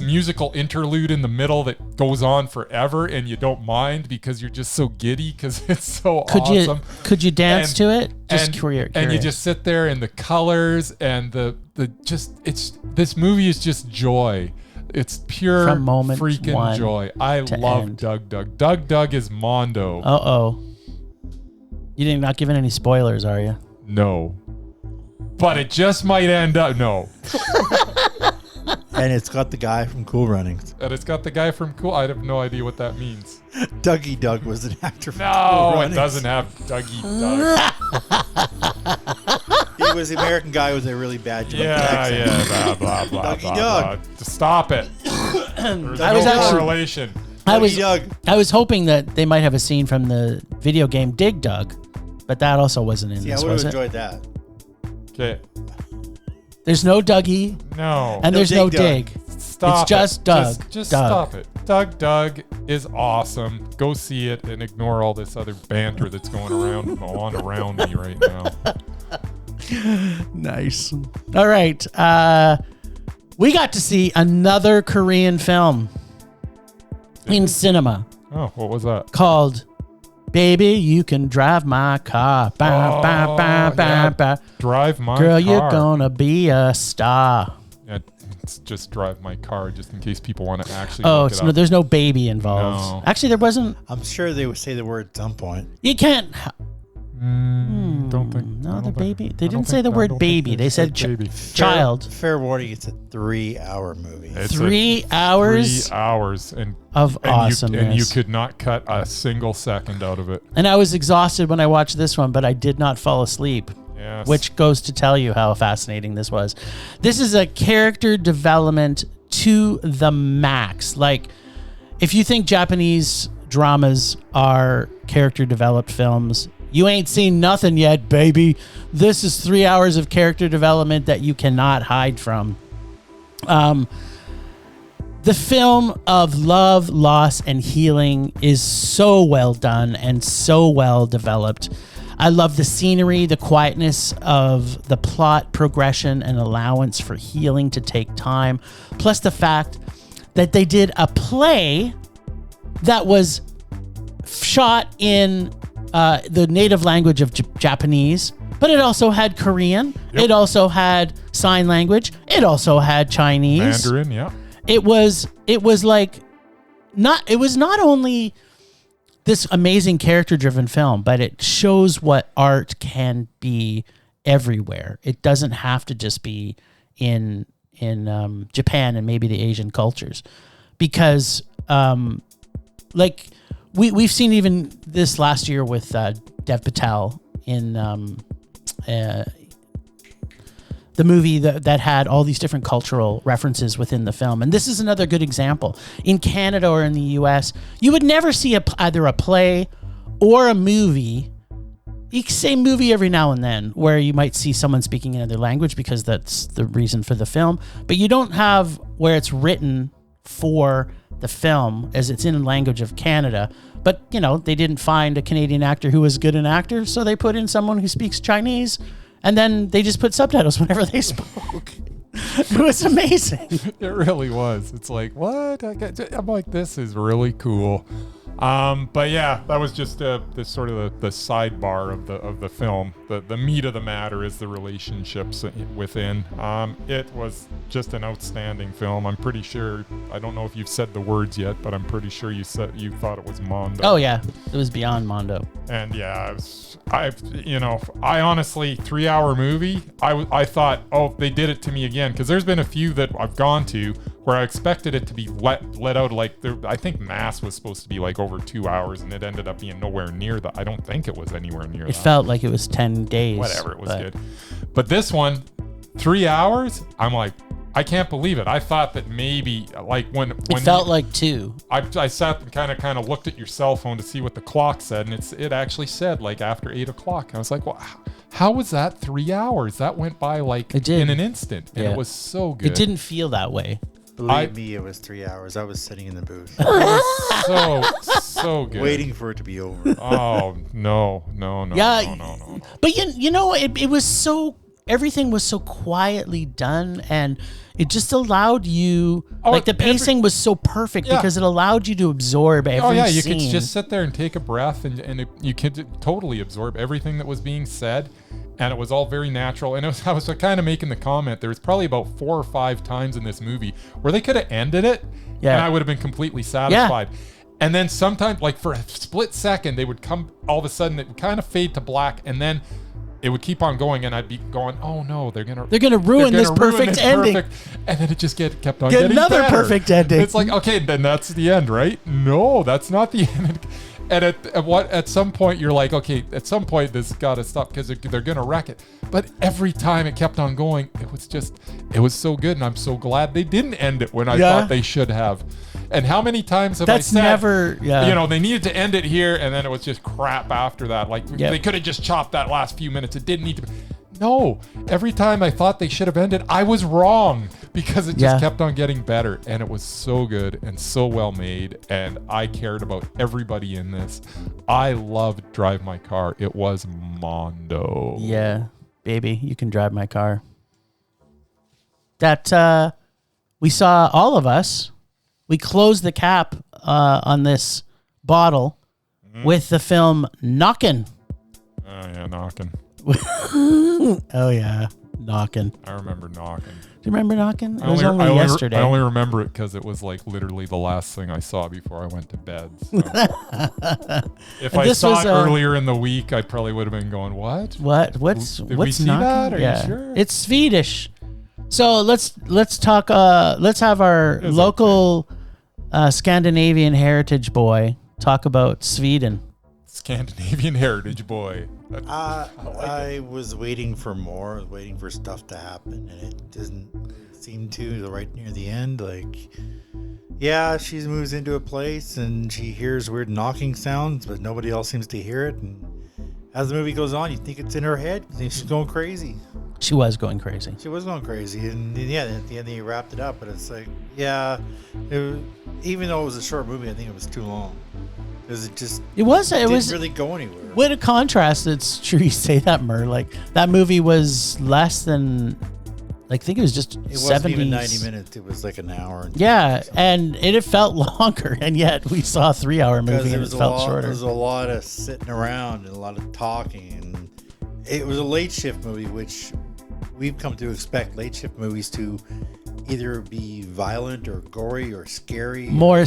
musical interlude in the middle that goes on forever and you don't mind because you're just so giddy because it's so awesome. Could you dance to it? Curious. And you just sit there in the colors and this movie is just joy. It's pure freaking joy. I love Doug. Doug is Mondo. Uh-oh. You're not giving any spoilers, are you? No. But it just might end up. No. And it's got the guy from Cool Runnings. And it's got the guy from Cool. I have no idea what that means. Dougie Doug was an actor from Cool No, Runnings. it doesn't have Dougie Doug. He was the American guy with a really bad Jamaican Yeah, accent. blah, blah, blah, Dougie blah, Doug. blah. Stop it. There's I was no actually- correlation. Dougie Doug. I was hoping that they might have a scene from the video game Dig Dug, but that also wasn't in See, I this, would have was it? enjoyed that. Okay. There's no Dougie, No. and No there's no Dig Dig. Stop It's just it. Doug. Just Doug. stop it. Doug is awesome. Go see it and ignore all this other banter that's going around me right now. Nice. All right. We got to see another Korean film in cinema Oh, what was that? called Baby, You Can Drive My Car. Ba, ba, ba, ba, yeah. ba. Drive my Girl, car. you're gonna be a star. Yeah, it's just drive my car, just in case people want to actually. Oh, look it so no, up. there's no baby involved. No. Actually, there wasn't. I'm sure they would say the word at some point. You can't. Don't think. No, I the don't baby. think- They I don't didn't say think- the I word don't think baby. They said baby. child. Fair warning, it's a 3-hour movie. It's 3 hours 3 hours and of awesomeness. and you could not cut a single second out of it. And I was exhausted when I watched this one, but I did not fall asleep. Yes. Which goes to tell you how fascinating this was. This is a character development to the max. Like, if you think Japanese dramas are character developed films, you ain't seen nothing yet, baby. This is 3 hours of character development that you cannot hide from. The film of love, loss, and healing is so well done and so well developed. I love the scenery, the quietness of the plot progression, and allowance for healing to take time. Plus the fact that they did a play that was shot in the native language of Japanese, but it also had Korean. Yep. It also had sign language. It also had Chinese. Mandarin, yeah. It was not only this amazing character-driven film, but it shows what art can be everywhere. It doesn't have to just be in Japan and maybe the Asian cultures, because like we've seen even this last year with Dev Patel in the movie that had all these different cultural references within the film. And this is another good example. In Canada or in the US, you would never see either a play or a movie. You can say movie every now and then where you might see someone speaking another language because that's the reason for the film. But you don't have where it's written for the film as it's in language of Canada. But, you know, they didn't find a Canadian actor who was good an actor, so they put in someone who speaks Chinese. And then they just put subtitles whenever they spoke. It was amazing. It really was. It's like, what? I'm like, this is really cool. But yeah, that was just this sort of the sidebar of the film. The meat of the matter is the relationships within. It was just an outstanding film. I'm pretty sure. I don't know if you've said the words yet, but I'm pretty sure you thought it was Mondo. Oh yeah, it was beyond Mondo. And yeah, I honestly, 3-hour movie, I thought, oh, they did it to me again. Because there's been a few that I've gone to where I expected it to be let out like, I think Mass was supposed to be like over 2 hours, and it ended up being nowhere near that. I don't think it was anywhere near that. It felt like it was 10 days. Whatever, it was good. But this one, 3 hours, I'm like, I can't believe it. I thought that maybe like when It felt like 2. I sat and kind of looked at your cell phone to see what the clock said, and it actually said like after 8 o'clock. I was like, well, how was that 3 hours? That went by like It did. in an instant, and Yeah. it was so good. It didn't feel that way. Believe me, it was 3 hours. I was sitting in the booth so good. waiting for it to be over. Oh no. Yeah, No. But you know, it was so, everything was so quietly done, and it just allowed you, like the pacing was so perfect because it allowed you to absorb every Oh yeah, you scene. could just sit there and take a breath, and you could totally absorb everything that was being said, and it was all very natural. And I was kind of making the comment, there was probably about 4 or 5 times in this movie where they could have ended it, and I would have been completely satisfied. And then sometimes, like for a split second, they would come, all of a sudden it would kind of fade to black, and then it would keep on going, and I'd be going, oh no, they're gonna ruin this perfect ending. And then it just kept on Get getting another better. perfect ending. It's like, okay, then that's the end, right? No, that's not the end. And at some point you're like, okay, at some point this got to stop because they're gonna wreck it. But every time it kept on going, it was so good, and I'm so glad they didn't end it when I thought they should have. And how many times have I said, they needed to end it here, and then it was just crap after that. Like they could have just chopped that last few minutes. It didn't need to be. No, every time I thought they should have ended, I was wrong because it just kept on getting better, and it was so good and so well made, and I cared about everybody in this. I loved Drive My Car. It was Mondo. Yeah, baby, you can drive my car. That we saw, all of us. We closed the cap on this bottle with the film Knockin'. Oh yeah, Knockin'. Oh yeah, Knockin'. I remember Knockin'. Do you remember Knockin'? It was only yesterday. I only remember it because it was like literally the last thing I saw before I went to bed. So. If I saw it earlier in the week, I probably would have been going, "What? What's Did we see that? Are you sure?" It's Swedish. So let's talk. Let's have our local Scandinavian heritage boy talk about Sweden. Scandinavian heritage boy. I was waiting for more. I was waiting for stuff to happen, and it doesn't seem to. Right near the end, she moves into a place and she hears weird knocking sounds, but nobody else seems to hear it. And as the movie goes on, you think it's in her head. You think she's going crazy. She was going crazy. And at the end they wrapped it up. But it's like, even though it was a short movie, I think it was too long. Because it didn't really go anywhere. What a contrast. It's true you say that, Mur. Like, that movie was less than, I think it was just 70. It wasn't even 90 minutes. It was like an hour. And it felt longer, and yet we saw a 3-hour movie and it felt shorter. There was a lot of sitting around and a lot of talking. And it was a late shift movie, which we've come to expect late shift movies to either be violent or gory or scary, more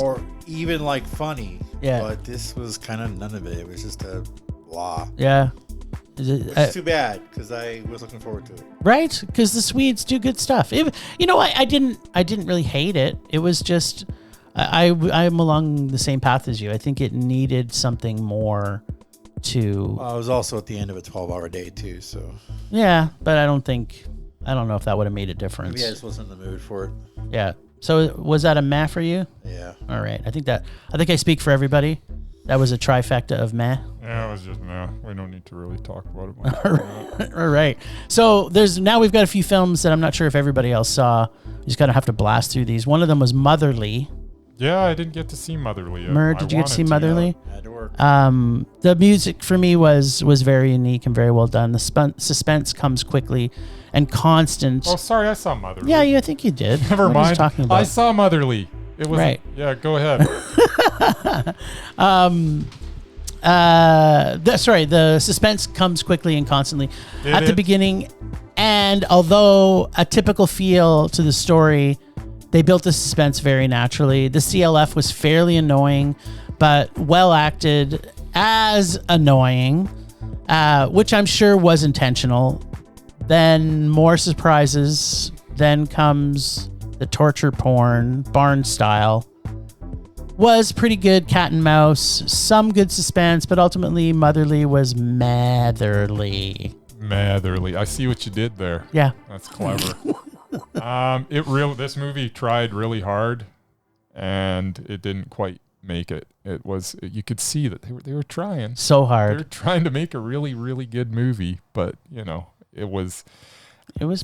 or even like funny. Yeah, but this was kind of none of it. It was just a blah. Yeah, it's too bad because I was looking forward to it. Right, because the Swedes do good stuff. I didn't really hate it. It was just I'm along the same path as you. I think it needed something more to. I was also at the end of a 12-hour day too, so. Yeah, but I don't know if that would have made a difference. Maybe I just wasn't in the mood for it. Yeah. So was that a meh for you? Yeah. All right. I think I speak for everybody. That was a trifecta of meh. Yeah, it was just meh. We don't need to really talk about it. All right. So we've got a few films that I'm not sure if everybody else saw. You just gotta have to blast through these. One of them was Motherly. Yeah, I didn't get to see Motherly yet. Mur, did you get to see Motherly? I had to work. The music for me was very unique and very well done. The suspense comes quickly and constant. Oh, sorry, I saw Motherly. Yeah, I think you did. Never mind. What are you talking about? I saw Motherly. It was right. Yeah, go ahead. The suspense comes quickly and constantly at the beginning, and although a typical feel to the story, they built the suspense very naturally. The CLF was fairly annoying, but well acted as annoying, which I'm sure was intentional. Then more surprises. Then comes the torture porn, barn style. Was pretty good cat and mouse. Some good suspense, but ultimately Motherly was matherly. Matherly. I see what you did there. Yeah. That's clever. This movie tried really hard, and it didn't quite make it. You could see that they were trying so hard. They were trying to make a really, really good movie, but it was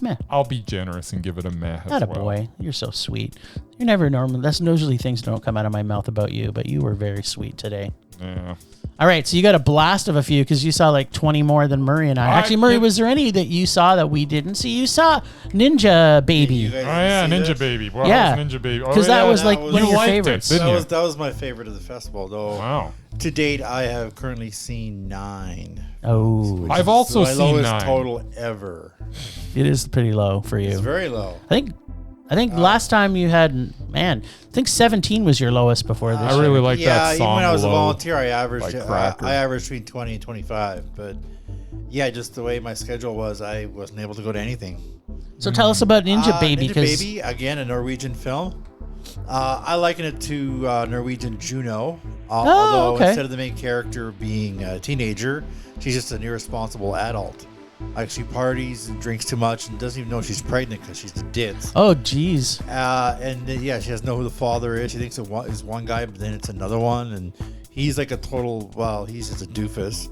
meh. I'll be generous and give it a meh. Boy, you're so sweet. You're never normal. That's usually things don't come out of my mouth about you, but you were very sweet today. Yeah. All right, so you got a blast of a few because you saw like 20 more than Murray and I. Actually, Murray, was there any that you saw that we didn't see? You saw Ninjababy. Ninjababy. Wow, yeah, Ninjababy. Because that was one of your favorites. That was my favorite of the festival, though. Wow. To date, I have currently seen 9. Oh. I've also seen 9. My lowest total ever. It is pretty low for you. It's very low. I think I think last time you had, I think 17 was your lowest before this. I really like that song. Even when I was a Low, volunteer, I averaged like I averaged between 20 and 25. But yeah, just the way my schedule was, I wasn't able to go to anything. So tell us about Ninjababy. Ninjababy, again, a Norwegian film. I liken it to Norwegian Juno. Although instead of the main character being a teenager, she's just an irresponsible adult. Like, she parties and drinks too much and doesn't even know she's pregnant because she's a ditz. Oh, geez. She doesn't know who the father is. She thinks it is one guy, but then it's another one. And he's like a total, he's just a doofus.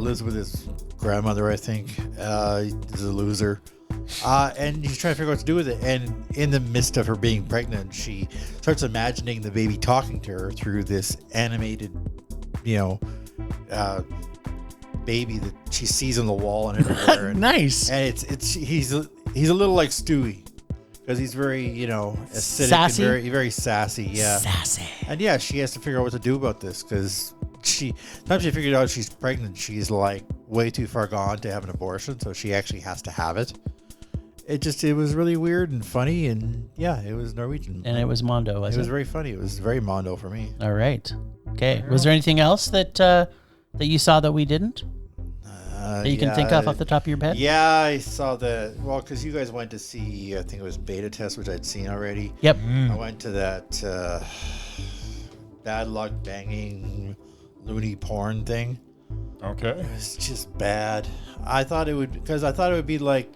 Lives with his grandmother, I think. He's a loser. And he's trying to figure out what to do with it. And in the midst of her being pregnant, she starts imagining the baby talking to her through this animated, baby that she sees on the wall and everywhere. Nice. And he's a little like Stewie, because he's very acidic, sassy, and very sassy. Yeah, sassy. And yeah, she has to figure out what to do about this, because sometimes she figured out she's pregnant, she's like way too far gone to have an abortion, so she actually has to have it. It was really weird and funny, and yeah, it was Norwegian. And it was Mondo, It was very funny. It was very Mondo for me. All right. Okay. Was there anything else that you saw that we didn't? That you can think of off the top of your head? Yeah, I saw because you guys went to see, I think it was Beta Test, which I'd seen already. Yep. I went to that bad luck banging Loony porn thing. Okay. It was just bad. I thought it would be like,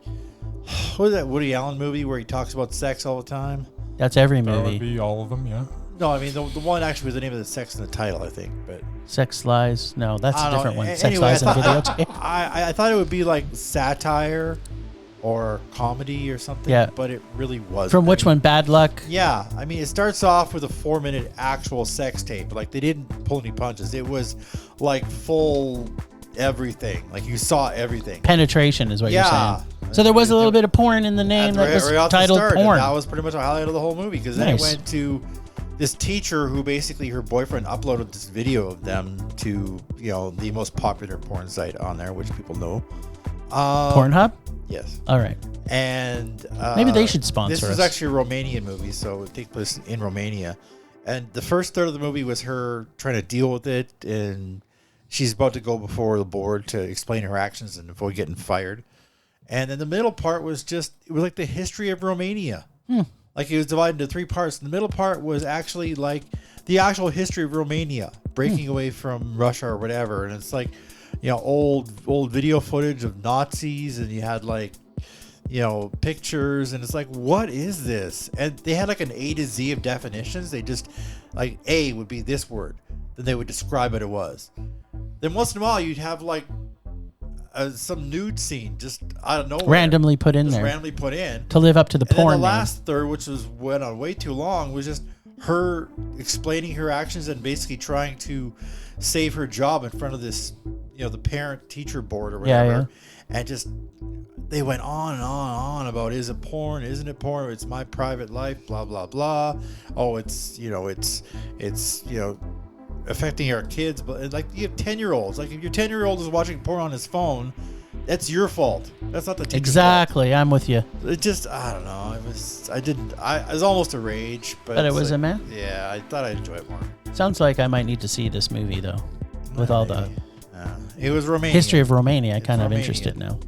what is that Woody Allen movie where he talks about sex all the time? That's every That movie. would be all of them, yeah. No, I mean, the one actually was the name of the sex in the title, I think. But Sex Lies. No, that's a different one. Sex Anyway, Lies and Videotape. I thought it would be like satire or comedy or something, Yeah. but it really wasn't. From which one? Bad Luck? Yeah, I mean, it starts off with a 4-minute actual sex tape. Like, they didn't pull any punches. It was like full everything. Like, you saw everything. Penetration is what you're Yeah. saying. So there was a little bit of porn in the name that was right off the titled start, and porn. that was pretty much a highlight of the whole movie, because then it Nice. went to this teacher who basically, her boyfriend uploaded this video of them to, the most popular porn site on there, which people know. Pornhub? Yes. All right. And Maybe they should sponsor This us. is actually a Romanian movie, so it takes place in Romania. And the first third of the movie was her trying to deal with it, and she's about to go before the board to explain her actions and avoid getting fired. And then the middle part was it was like the history of Romania. Like, it was divided into 3 parts. The middle part was actually like the actual history of Romania, breaking away from Russia or whatever. And it's like, old video footage of Nazis, and you had like, pictures, and it's like, what is this? And they had like an A to Z of definitions. They just, like, A would be this word, then they would describe what it was. Then once in a while you'd have like some nude scene just out of nowhere, Randomly put in there. randomly put in To live up to the and porn then the name. last third, which went on way too long, was just her explaining her actions and basically trying to save her job in front of this, the parent-teacher board or whatever. And just, they went on and on and on about, is it porn? Isn't it porn? It's my private life, blah, blah, blah. Oh, it's affecting our kids. But like, you have 10-year-olds. Like, if your 10-year-old is watching porn on his phone, that's your fault. That's not the teacher's Exactly. fault. I'm with you. It just, I don't know. It was almost a rage, but But it it's was like, a man? Yeah, I thought I'd enjoy it more. Sounds like I might need to see this movie, though. With all the It was Romania. history of Romania. I'm It's kind of Romanian. interested now.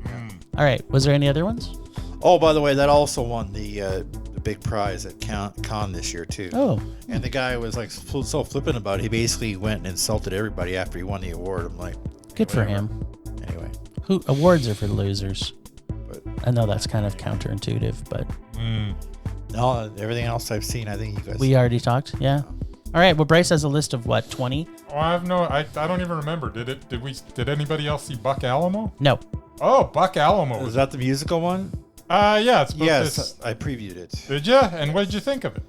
All right. Was there any other ones? Oh, by the way, that also won the big prize at Cannes this year too. Oh. And the guy was like so flippant about it. He basically went and insulted everybody after he won the award. I'm like, Good for whatever. him. Anyway, Awards are for losers. but I know that's kind of counterintuitive, but no, everything else I've seen, I think you guys. we already talked. Yeah. All right. Well, Bryce has a list of what, 20? Oh, I don't even remember. Did anybody else see Buck Alamo? No. Oh, Buck Alamo. Was that the musical one? Yeah, it's about Yes, this. I previewed it. Did you? And what did you think of it?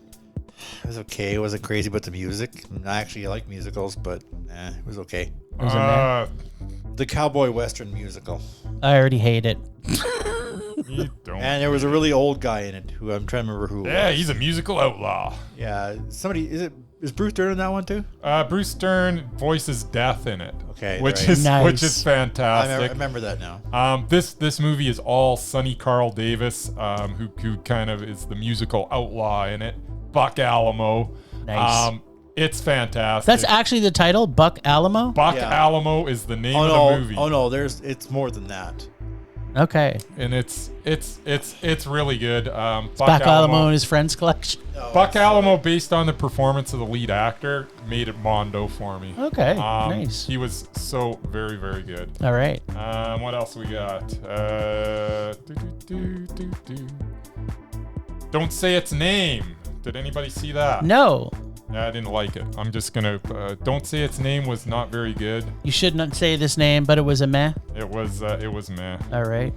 It was okay. It wasn't crazy about the music. I actually like musicals, but it was okay. Was it man? The cowboy western musical. I already hate it. You don't. And there was a really old guy in it who I'm trying to remember who it Yeah, was. he's a musical outlaw. Yeah, somebody, is it Is Bruce Dern in that one too? Bruce Dern voices death in it. Okay, which right. is Nice. fantastic. I remember that now. This movie is all Sonny Carl Davis, who kind of is the musical outlaw in it. Buck Alamo. Nice. It's fantastic. That's actually the title, Buck Alamo? Buck Yeah. Alamo is the name Oh of no! the movie. Oh no! It's more than that. Okay. And it's really good. Buck Buck Alamo and his friends collection. No, Buck Alamo, based on the performance of the lead actor, made it Mondo for me. Okay, nice. He was so very, very good. All right. What else we got? Don't Say Its Name. Did anybody see that? No, I didn't like it. I'm just gonna. Don't Say Its Name was not very good. you should not say this name, but it was a meh. It was meh. All right.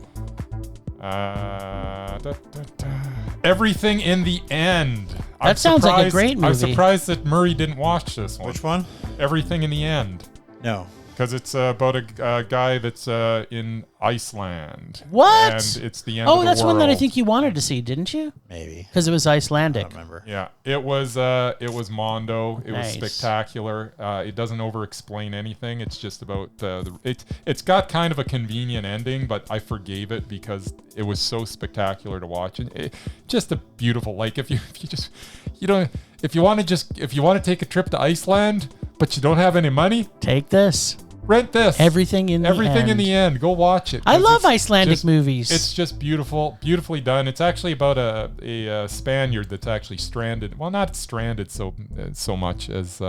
Everything in the End. That sounds like a great I'm movie. surprised that Murray didn't watch this one. Which one? Everything in the End. No. Because it's about a guy that's in Iceland. What? And it's the end of Oh, the that's one that I world. think you wanted to see, didn't you? Maybe. Because it was I Icelandic. don't remember. Yeah, it was Mondo. It Nice. was spectacular. It doesn't over-explain anything. It's just about it's got kind of a convenient ending, but I forgave it because it was so spectacular to watch. And just a beautiful, like if you want to take a trip to Iceland, but you don't have any money, Take this. rent this. Everything in the Everything in End. the End. Go watch it. I 'cause love it's Icelandic just- movies. It's just beautifully done. It's actually about a Spaniard that's actually stranded. Well, not stranded so much as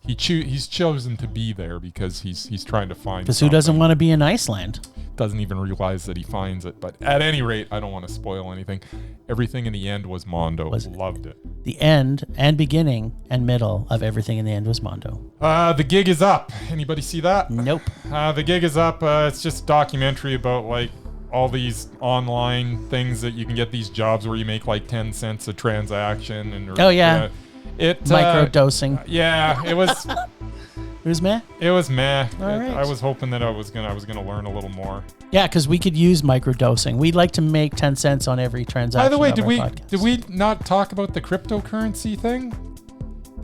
he's chosen to be there because he's trying to find. Because who doesn't something. want to be in Iceland? Doesn't even realize that he finds it. But at any rate, I don't want to spoil anything. Everything in the End was Mondo. Was it? Loved it. The end and beginning and middle of Everything in the End was Mondo. The Gig is Up. Anybody see that? Nope. The Gig is Up. It's just a documentary about like all these online things that you can get these jobs where you make like 10 cents a transaction. And Oh, yeah. Micro dosing. Yeah, it was. It was meh? It was meh. All right. I was hoping that I was gonna learn a little more. Yeah, because we could use micro dosing. We'd like to make 10 cents on every transaction. By the way, of our podcast. did we not talk about the cryptocurrency thing?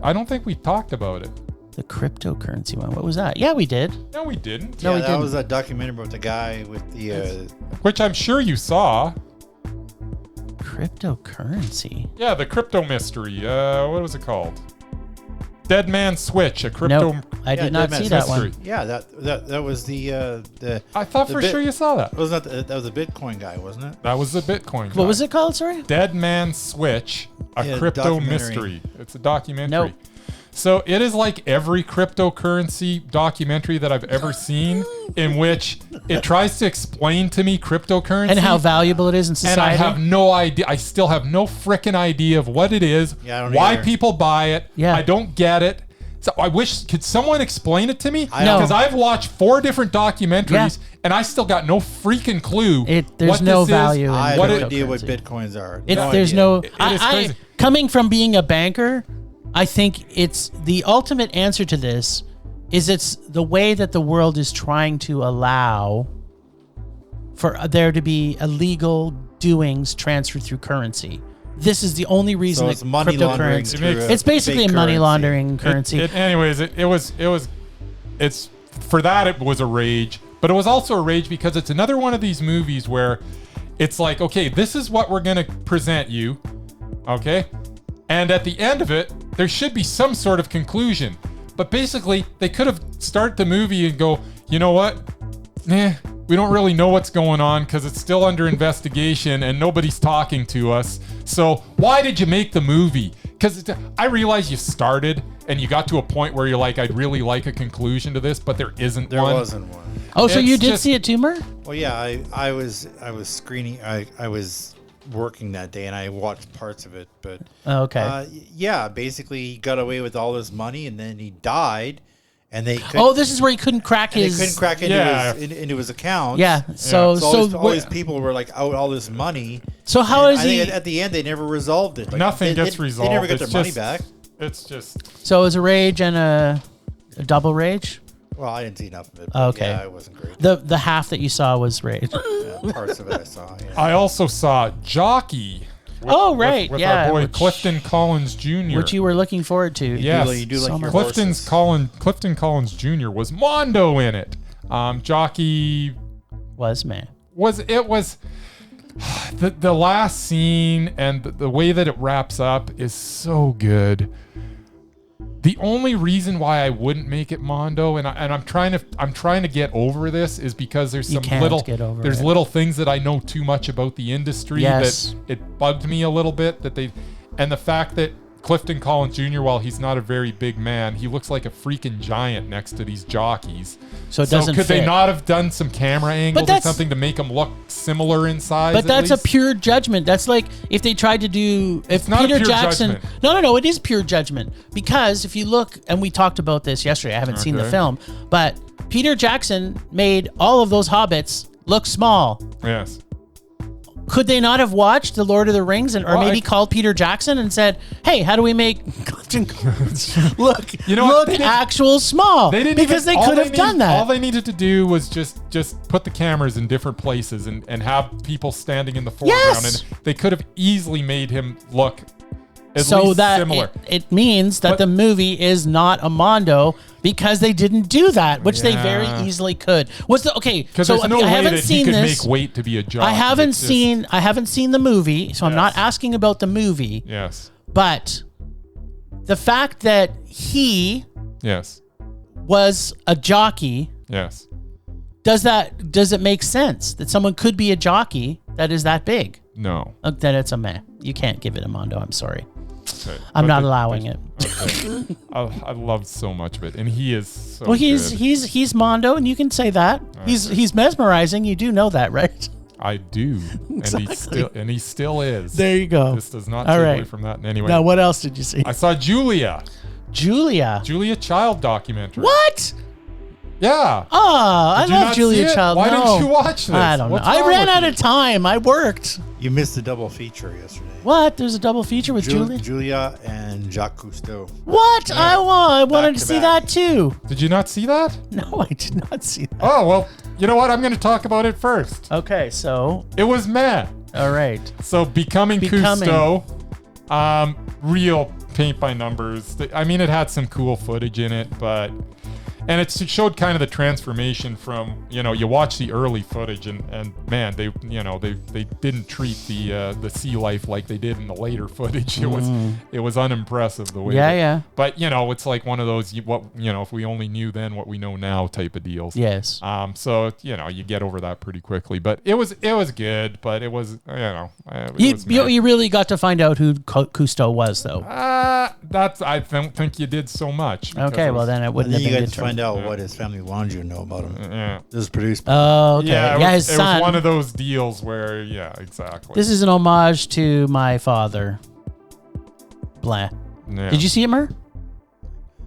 I don't think we talked about it. The cryptocurrency one. What was that? Yeah, we did. No, we didn't. No, yeah, we that didn't. was a documentary about the guy with the. Which I'm sure you saw. Cryptocurrency. Yeah, the crypto mystery. What was it called? Dead Man Switch, a crypto. Nope, I did not Dead see Man's that one. Mystery. Yeah, that was the. I thought the for bit- sure you saw that. Wasn't that that was a Bitcoin guy, wasn't it? That was the Bitcoin. What guy. was it called, sorry? Dead Man Switch, a Yeah, crypto documentary. mystery. It's a documentary. Nope. So it is like every cryptocurrency documentary that I've ever seen, in which it tries to explain to me cryptocurrency And how valuable it is in and society. I have no idea. I still have no freaking idea of what it is, Yeah, I don't why either. people buy it. Yeah. I don't get it. So I wish, could someone explain it to me? I don't- Because I've watched 4 different documentaries Yeah. and I still got no freaking clue. There's what no this value is, I have what no it, idea what cryptocurrency. Bitcoins are. There's idea. no. It is crazy. Coming from being a banker, I think it's the ultimate answer to this. It's the way that the world is trying to allow for there to be illegal doings transferred through currency. This is the only reason So that it's money laundering. cryptocurrency. through a It's basically a fake money currency. laundering currency. It's for that it was a rage, but it was also a rage because it's another one of these movies where it's like, okay, this is what we're gonna present you, okay, and at the end of it, there should be some sort of conclusion. But basically, they could have started the movie and go, you know what? We don't really know what's going on because it's still under investigation and nobody's talking to us. So why did you make the movie? Because I realize you started and you got to a point where you're like, I'd really like a conclusion to this, but there isn't There one. wasn't one. Oh, so it's you did just- see it too, Mer? Well, yeah, I was screening. I was working that day and I watched parts of it, but Oh, okay. yeah, basically he got away with all his money and then he died, and they couldn't, Oh, this is where he couldn't crack and they his. couldn't crack into Yeah. into his account. Yeah. So So all these people were like out all this money. So how And is I he? think at the end they never resolved it. Like, Nothing they, gets they, resolved. They never got It's their money just- back. It's just, So it was a rage and a double rage. Well, I didn't see enough of it. But Okay. Yeah, it wasn't great. The half that you saw was rage. Yeah, parts of it I saw. Yeah. I also saw Jockey. Oh, right. With Yeah, our boy which- Clifton Collins Jr. which you were looking forward to. Yes. You do like So your much. horses. Clifton Collins Jr. was Mondo in it. Jockey Was man. was the last scene and the way that it wraps up is so good. The only reason why I wouldn't make it Mondo, and I'm trying to get over this, is because there's You some can't little get over there's it. little things that I know too much about the industry Yes. that it bugged me a little bit and the fact that Clifton Collins Jr., while he's not a very big man, he looks like a freaking giant next to these jockeys. So it doesn't could fit. they not have done some camera angles or that's- something to make them look similar in size? But at that's a least? pure judgment. That's like if they tried to do if not a Peter pure Jackson. judgment. No, it is pure judgment because if you look, and we talked about this yesterday. I haven't seen the Okay. film, but Peter Jackson made all of those hobbits look small. Yes. Could they not have watched The Lord of the Rings or Well, maybe called Peter Jackson and said, "Hey, how do we make Clifton Collins look You know what? look They didn't- actual small?" They didn't because even, they could have done that. All they needed to do was just put the cameras in different places and have people standing in the foreground, Yes. and they could have easily made him look at so least that similar. it means that But- the movie is not a Mondo because they didn't do that, which they very Yeah. easily could. What's the okay? Because So there's no I way haven't that he seen could this. make weight to be a jockey. I haven't It's just- seen the movie, so I'm not Yes. asking about the movie. Yes. But the fact that he Yes. was a jockey, Yes. does it make sense that someone could be a jockey that is that big? No. Then it's a meh. You can't give it a Mondo. I'm sorry. Okay. I'm But not the- allowing it. Okay. I loved so much of it, and he is so. Well, he's good. he's Mondo, and you can say that. He's mesmerizing. You do know that, right? I do, Exactly. and he still is. There you go. This does not All take right. away from that in any way. Now, what else did you see? I saw Julia Julia. Child documentary. What? Yeah. Oh, I Did you love not Julia see it? Child. Why No. didn't you watch this? I don't know. What's I wrong ran with out you? of time. I worked. You missed the double feature yesterday. What? There's a double feature with Julia? Julia and Jacques Cousteau. What? I wanted Back to to see back. that too. Did you not see that? No, I did not see that. Oh well. You know what? I'm going to talk about it first. Okay, so It was meh. all right. So becoming Cousteau, real paint by numbers. I mean, it had some cool footage in it, but and it showed kind of the transformation from, you watch the early footage and man, they didn't treat the sea life like they did in the later footage. It was unimpressive the way. Yeah. But it's like one of those if we only knew then what we know now type of deals. Yes. So you get over that pretty quickly, but it was good, but it was it You, was you really got to find out who Cousteau was, though. I don't think you did so much. because Okay, it well was- then it And wouldn't then have you been got to find determined. out what his family wanted you to know about him. Yeah. This is produced by Oh, okay. Yeah, Yeah, it was, his it son. was one of those deals where, exactly. This is an homage to my father. Blah. Yeah. Did you see it, Mer?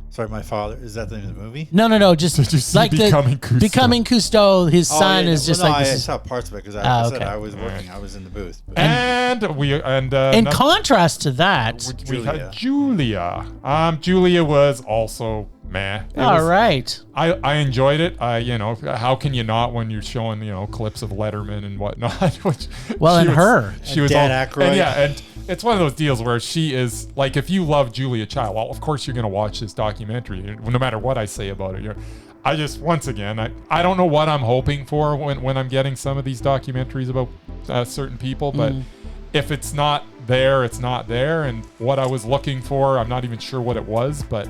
Sorry, my father. Is that the name of the movie? No. Just Did you see like Becoming Cousteau? Becoming Cousteau. His son yeah, is just well, like no, this I is- saw parts of it because Ah, I said okay. I was working. I was in the booth. But And In another- contrast to that, we Julia. had Julia. Julia was also meh. It all was- right. I enjoyed it. How can you not when you're showing clips of Letterman and whatnot? Which Well, she and was- her. she was Dan all, Aykroyd. and it's one of those deals where she is like, if you love Julia Child, well, of course you're gonna watch this documentary, no matter what I say about it. I just once again, I don't know what I'm hoping for when I'm getting some of these documentaries about certain people, but if it's not there, it's not there. And what I was looking for, I'm not even sure what it was, but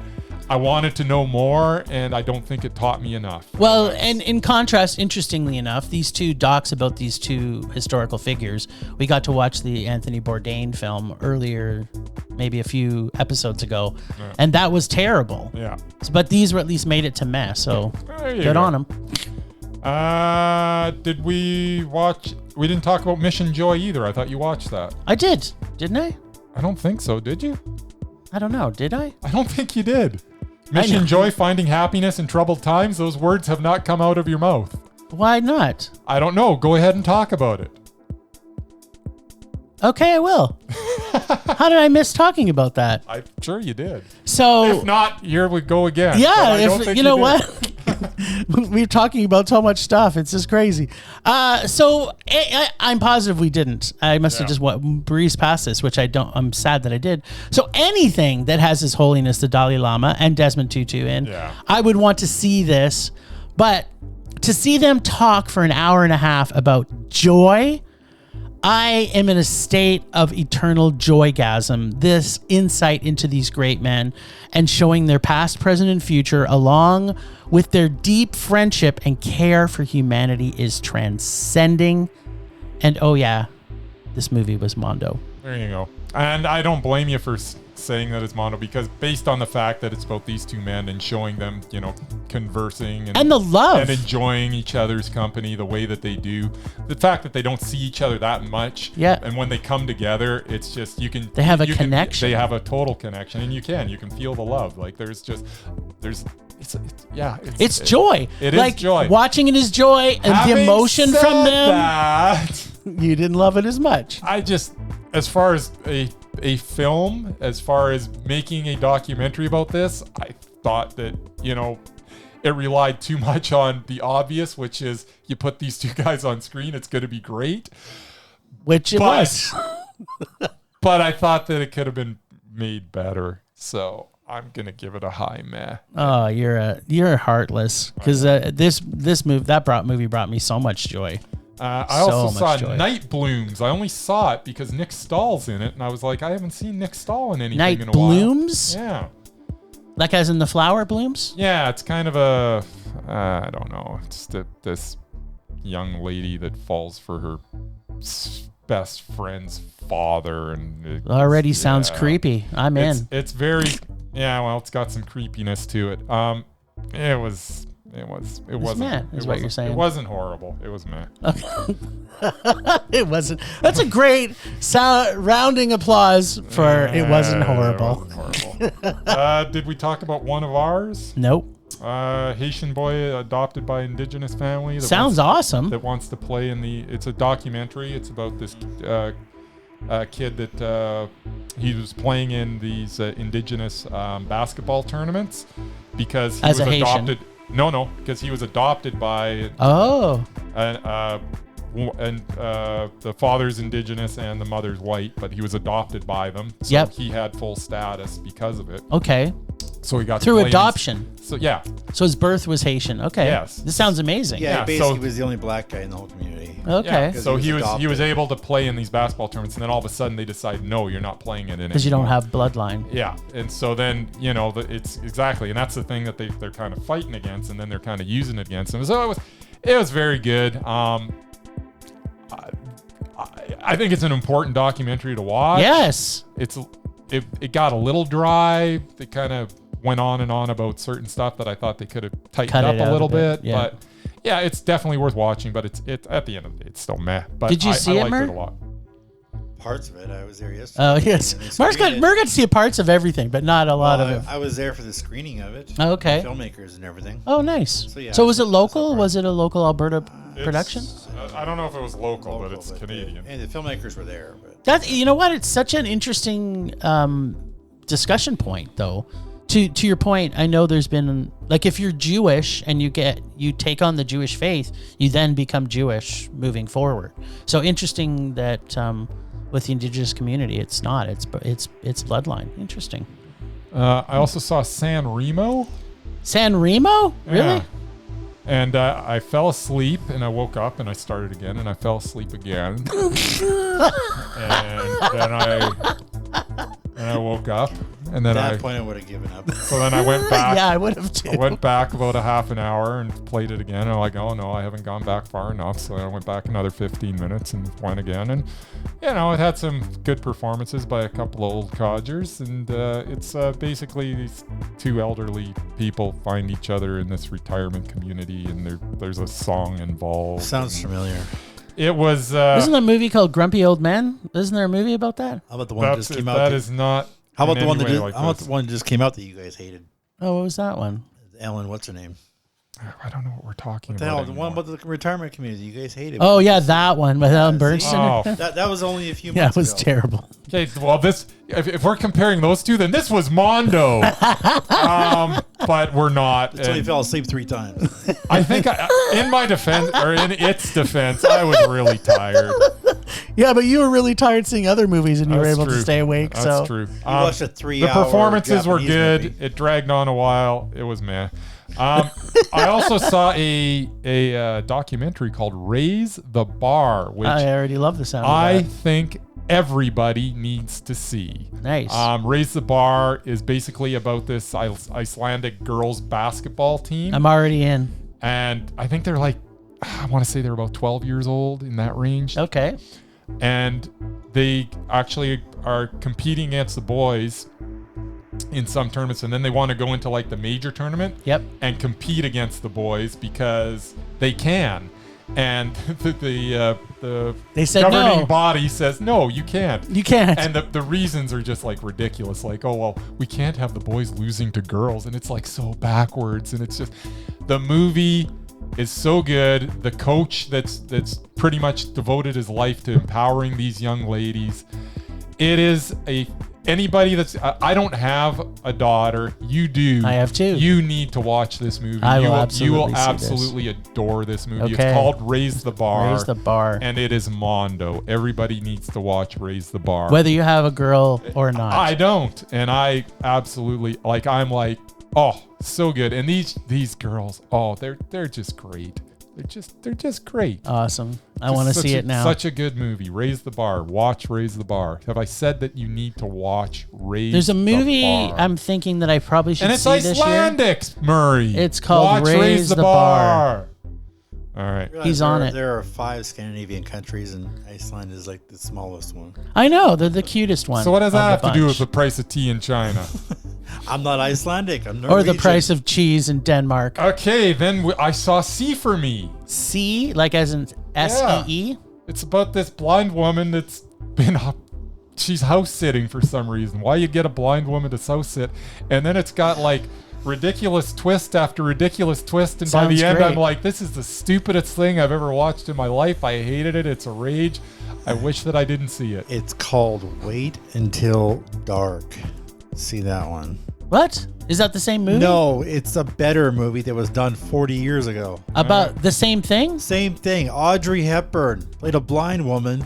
I wanted to know more, and I don't think it taught me enough. Well, and in contrast, interestingly enough, these two docs about these two historical figures, we got to watch the Anthony Bourdain film earlier, maybe a few episodes ago, and that was terrible. Yeah. But these were at least made it to meh, so There you good go. on them. Did we watch? We didn't talk about Mission Joy either. I thought you watched that. I did, didn't I? I don't think so. Did you? I don't know. Did I? I don't think you did. know. Mission Joy, finding happiness in troubled times. Those words have not come out of your mouth. Why not? I don't know. Go ahead and talk about it. Okay, I will. How did I miss talking about that? I'm sure you did. So If not, here we go again. But yeah, I don't if think you know did. what, We're talking about so much stuff. It's just crazy. So I'm positive we didn't. I must have just breezed past this, which I don't. I'm sad that I did. So anything that has His Holiness the Dalai Lama and Desmond Tutu in, I would want to see this. But to see them talk for an hour and a half about joy, I am in a state of eternal joygasm. This insight into these great men and showing their past, present, and future, along with their deep friendship and care for humanity, is transcending. And oh yeah, this movie was Mondo. There you go. And I don't blame you for saying that it's Mondo, because based on the fact that it's about these two men and showing them, conversing and the love and enjoying each other's company the way that they do, the fact that they don't see each other that much, and when they come together, it's just they have a connection. They have a total connection, and you can feel the love. Like it's joy. It is joy. Watching it is joy, and Having the emotion said from them. That, you didn't love it as much. I just, as far as a film, as far as making a documentary about this, I thought that, it relied too much on the obvious, which is you put these two guys on screen, it's going to be great. Which it was. But I thought that it could have been made better. So I'm going to give it a high meh. Oh, you're heartless. Because this movie brought me so much joy. I also saw Night Blooms. I only saw it because Nick Stahl's in it, and I was like, I haven't seen Nick Stahl in anything in a while. Night Blooms? Yeah. Like as in the flower blooms? Yeah, it's kind of I don't know. It's this young lady that falls for her best friend's father, and already sounds creepy. I'm in. It's very, it's got some creepiness to it. It wasn't meh, is what you're saying. It wasn't horrible. It was meh. Okay. It wasn't. That's a great rounding applause for it wasn't horrible. It wasn't horrible. Did we talk about one of ours? Nope. Haitian boy adopted by indigenous family. Sounds awesome. That wants to play it's a documentary. It's about this kid that he was playing in these indigenous basketball tournaments because he was adopted. Haitian. No, because he was adopted by and the father's indigenous and the mother's white, but he was adopted by them. So he had full status because of it. Okay. So he got through adoption. So his birth was Haitian. Okay. Yes. This sounds amazing. Yeah, basically he was the only black guy in the whole community. Okay. Yeah, so he was able to play in these basketball tournaments, and then all of a sudden they decide, no, you're not playing it in because you don't have bloodline. Yeah, and so then it's exactly, and that's the thing that they're kind of fighting against, and then they're kind of using it against him. So it was very good. I think it's an important documentary to watch. Yes. It got a little dry. They kind of went on and on about certain stuff that I thought they could have tightened up a little bit. Yeah. But yeah, it's definitely worth watching. But it's at the end of the day, it's still meh. But did you see I it, liked it a lot. Parts of it. I was there yesterday. Oh yes, Mer got to see parts of everything, but not a lot of it. I was there for the screening of it. Oh, okay. Filmmakers and everything. Oh, nice. So was it local? Was it a local Alberta production? I don't know if it was local, but it's Canadian. And the filmmakers were there. But that, you know what? It's such an interesting discussion point, though. To your point, I know there's been, like, if you're Jewish and you take on the Jewish faith, you then become Jewish moving forward. So interesting that with the indigenous community, it's not. It's bloodline. Interesting. I also saw Sanremo. Sanremo? Really? Yeah. And I fell asleep, and I woke up, and I started again, and I fell asleep again. And then I woke up, and then at that point I would have given up. So then I went back. Yeah, I would have too. I went back about a half an hour and played it again. I'm like, oh no, I haven't gone back far enough. So I went back another 15 minutes and went again. And it had some good performances by a couple of old codgers. And it's basically these two elderly people find each other in this retirement community, and there's a song involved. Sounds familiar. It was. Isn't there a movie called Grumpy Old Men? Isn't there a movie about that? How about the one that just came out? That is not. How about the one that just came out that you guys hated? Oh, what was that one? Ellen, what's her name? I don't know what we're talking The about. hell, the anymore. one about the retirement community. You guys hated. Oh yeah, that one with Ellen Bernstein. Oh, That was only a few Yeah, months it was ago. terrible. okay. Well, if we're comparing those two, then this was Mondo. But we're not. Until you and fell asleep 3 times. I think in my defense, or in its defense, I was really tired. Yeah, but you were really tired seeing other movies, and you were That's able to true. stay awake. That's so true. You watched a 3-hour. The performances were Japanese good. movie. It dragged on a while. It was meh. I also saw a documentary called "Raise the Bar," which I already love the sound. I of that. think everybody needs to see. Nice. "Raise the Bar" is basically about this Icelandic girls basketball team, I'm already in. and I think they're like, I want to say they're about 12 years old, in that range. Okay. And they actually are competing against the boys in some tournaments, and then they want to go into like the major tournament Yep. and compete against the boys because they can. And the They said governing no. body says, no, you can't. You can't. And the reasons are just like ridiculous. Like, oh, well, we can't have the boys losing to girls. And it's like so backwards. And it's just, the movie is so good. The coach that's pretty much devoted his life to empowering these young ladies. It is anybody that's, I don't have a daughter. You do. I have two. You need to watch this movie. I will You will absolutely see this. absolutely adore this movie. Okay. It's called Raise the Bar. Raise the Bar. And it is Mondo. Everybody needs to watch Raise the Bar. Whether you have a girl or not. I don't. And I absolutely, I'm like, oh, so good. And these girls, oh, they're just great. They're just great. Awesome. I want to see it now. Such a good movie. Raise the Bar. Watch Raise the Bar. Have I said that you need to watch Raise There's a movie the Bar? I'm thinking that I probably should And it's see this year. Icelandic, Murray. It's called Watch Raise the Bar. All right. He's on it. There are 5 Scandinavian countries, and Iceland is like the smallest one. I know. They're the cutest one. So what does that of the have to do bunch. with the price of tea in China? I'm not Icelandic. I'm Or Norwegian. the price of cheese in Denmark. Okay, then I saw See For Me. C, like as in S-E-E? It's about this blind woman that's been she's house sitting for some reason. Why you get a blind woman to house sit? And then it's got like ridiculous twist after ridiculous twist, and by Sounds the end great. I'm like, this is the stupidest thing I've ever watched in my life. I hated it. It's a rage. I wish that I didn't see it. It's called Wait Until Dark. See that one? What? Is that the same movie? No, it's a better movie that was done 40 years ago. About the same thing? Same thing. Audrey Hepburn played a blind woman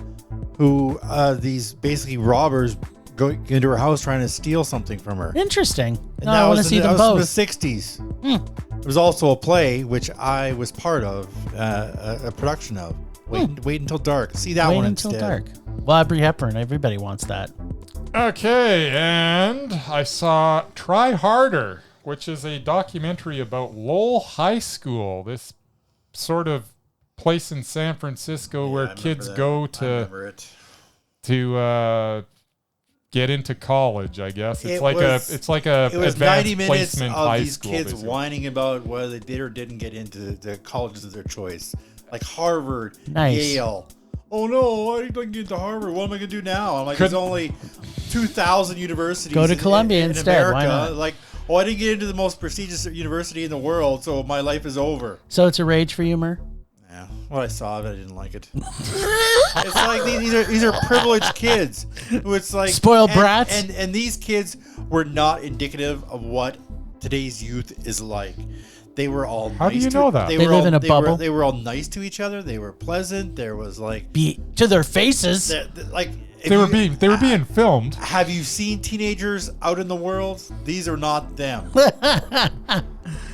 who these basically robbers go into her house trying to steal something from her. Interesting. And No, I want to see them that both. was in the 60s. There was also a play which I was part of, a production of. Wait Until Dark. See that Wait one Until instead. Dark. Well, Audrey Hepburn. Everybody wants that. Okay, and I saw Try Harder, which is a documentary about Lowell High School, this sort of place in San Francisco where kids go to get into college, I guess. It's like a It was advanced 90 minutes placement of high these school. kids basically. whining about whether they did or didn't get into the colleges of their choice, like Harvard, Nice. Yale. Oh no, I didn't get into Harvard. What am I gonna do now? I'm like, Could- there's only 2,000 universities. Go to Columbia in instead. America. Why not? Like, oh, I didn't get into the most prestigious university in the world, so my life is over. So it's a rage for humor? Yeah, what I saw of it, I didn't like it. It's like these are privileged kids who it's like Spoiled brats? and these kids were not indicative of what today's youth is like. They were all. How do nice you to- know that? They were live all- in a bubble? They were all nice to each other. They were pleasant. There was like, Be to their faces. like if They were you- being filmed. Have you seen teenagers out in the world? These are not them.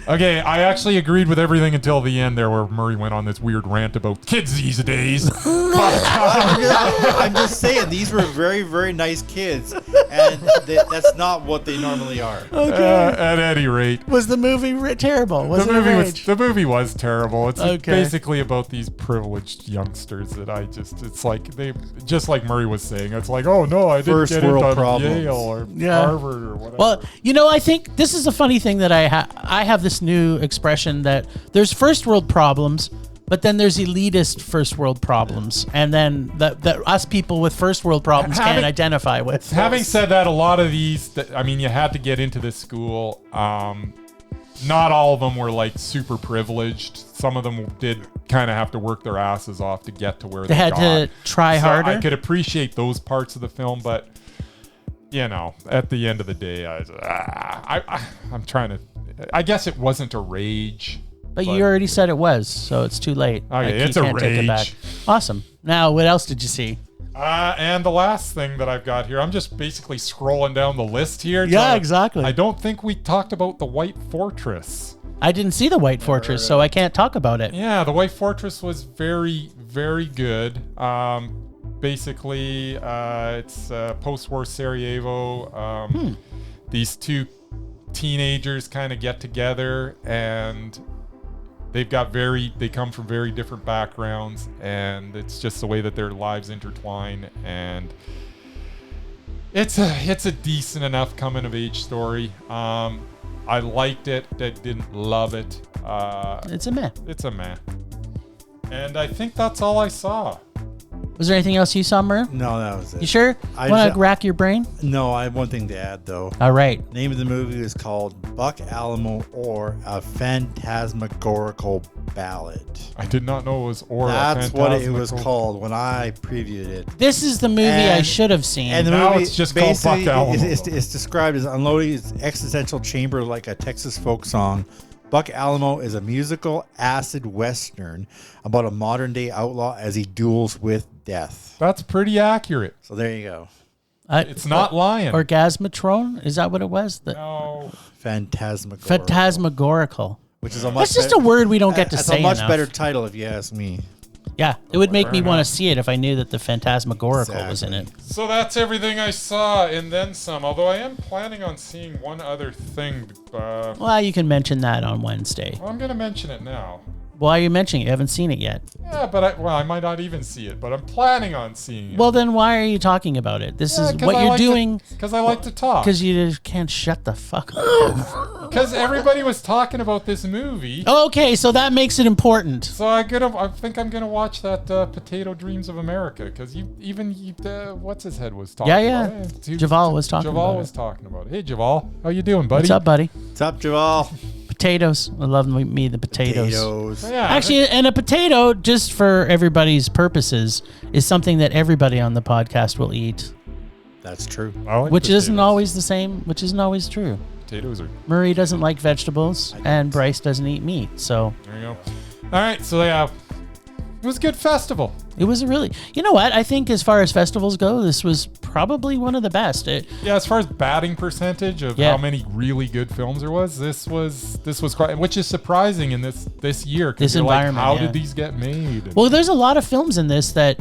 Okay, I actually agreed with everything until the end there, where Murray went on this weird rant about kids these days. I'm just saying these were very, very nice kids, and that's not what they normally are. At any rate, Was the movie terrible? Was the it a movie was rage? the movie was terrible. It's Okay. basically about these privileged youngsters that it's like they, just like Murray was saying, it's like, oh no, I didn't First get world into problems. Yale or Yeah. Harvard or whatever. Well, I think this is a funny thing that I have this new expression that there's first world problems, but then there's elitist first world problems, and then that us people with first world problems can't identify with. Having said that, a lot of these, you had to get into this school. not all of them were like super privileged. Some of them did kind of have to work their asses off to get to where They had got. to try So harder. I could appreciate those parts of the film, but you know, at the end of the day, I'm trying to. I guess it wasn't a rage. But you already said it was, so it's too late. Okay, You it's a can't take it back. rage. Awesome. Now, what else did you see? And the last thing that I've got here, I'm just basically scrolling down the list here. Yeah, exactly. I don't think we talked about the White Fortress. I didn't see the White Fortress, so I can't talk about it. Yeah, the White Fortress was very, very good. Basically, it's post-war Sarajevo. These two teenagers kind of get together, and they come from very different backgrounds, and it's just the way that their lives intertwine, and it's a decent enough coming of age story. I liked it. I didn't love it. It's a meh. It's a meh. And I think that's all I saw. Was there anything else you saw, Murr? No, that was it. You sure? I Want ju- to rack your brain? No, I have one thing to add, though. All right. Name of the movie is called Buck Alamo, or A Phantasmagorical Ballad. I did not know it was or. That's what it was called when I previewed it. This is the movie I And- should have seen. And the Now movie it's just called basically Buck Alamo. It's described as unloading its existential chamber like a Texas folk song. Buck Alamo is a musical acid western about a modern day outlaw as he duels with death. That's pretty accurate. So there you go. It's not lying. Orgasmatron? Is that what it was? No. Phantasmagorical. Phantasmagorical. Which is a much That's just a word we don't get to That's say a much enough. better title if you ask me. Yeah, it would make me want to see it if I knew that the Phantasmagorical was in it. Exactly. So that's everything I saw, and then some. Although I am planning on seeing one other thing. Well, you can mention that on Wednesday. I'm going to mention it now. Why are you mentioning it? You haven't seen it yet. Yeah, but I might not even see it, but I'm planning on seeing it. Well, then why are you talking about it? This is what you're doing Because I like to talk. because you just can't shut the fuck up. Because everybody was talking about this movie. Okay, so that makes it important. So I think I'm gonna watch that Potato Dreams of America, because what's his head was talking. Yeah. about it. Javal was talking about was it. talking about it. Hey Javal, how you doing, buddy? What's up, buddy? What's up, Jamal? Potatoes. I love me the potatoes. So, yeah, Actually, and a potato, just for everybody's purposes, is something that everybody on the podcast will eat, That's true. I like which isn't potatoes. always the same, which isn't always true. Potatoes are. Murray doesn't like vegetables, I don't. and Bryce doesn't eat meat. So There you go. All right, so yeah, it was a good festival. it was a really, you know what? I think as far as festivals go, this was probably one of the best. Yeah, as far as batting percentage of Yeah. how many really good films there was, this was quite, which is surprising in this year. 'Cause This you're like, environment, how yeah. did these get made? Well, there's a lot of films in this that,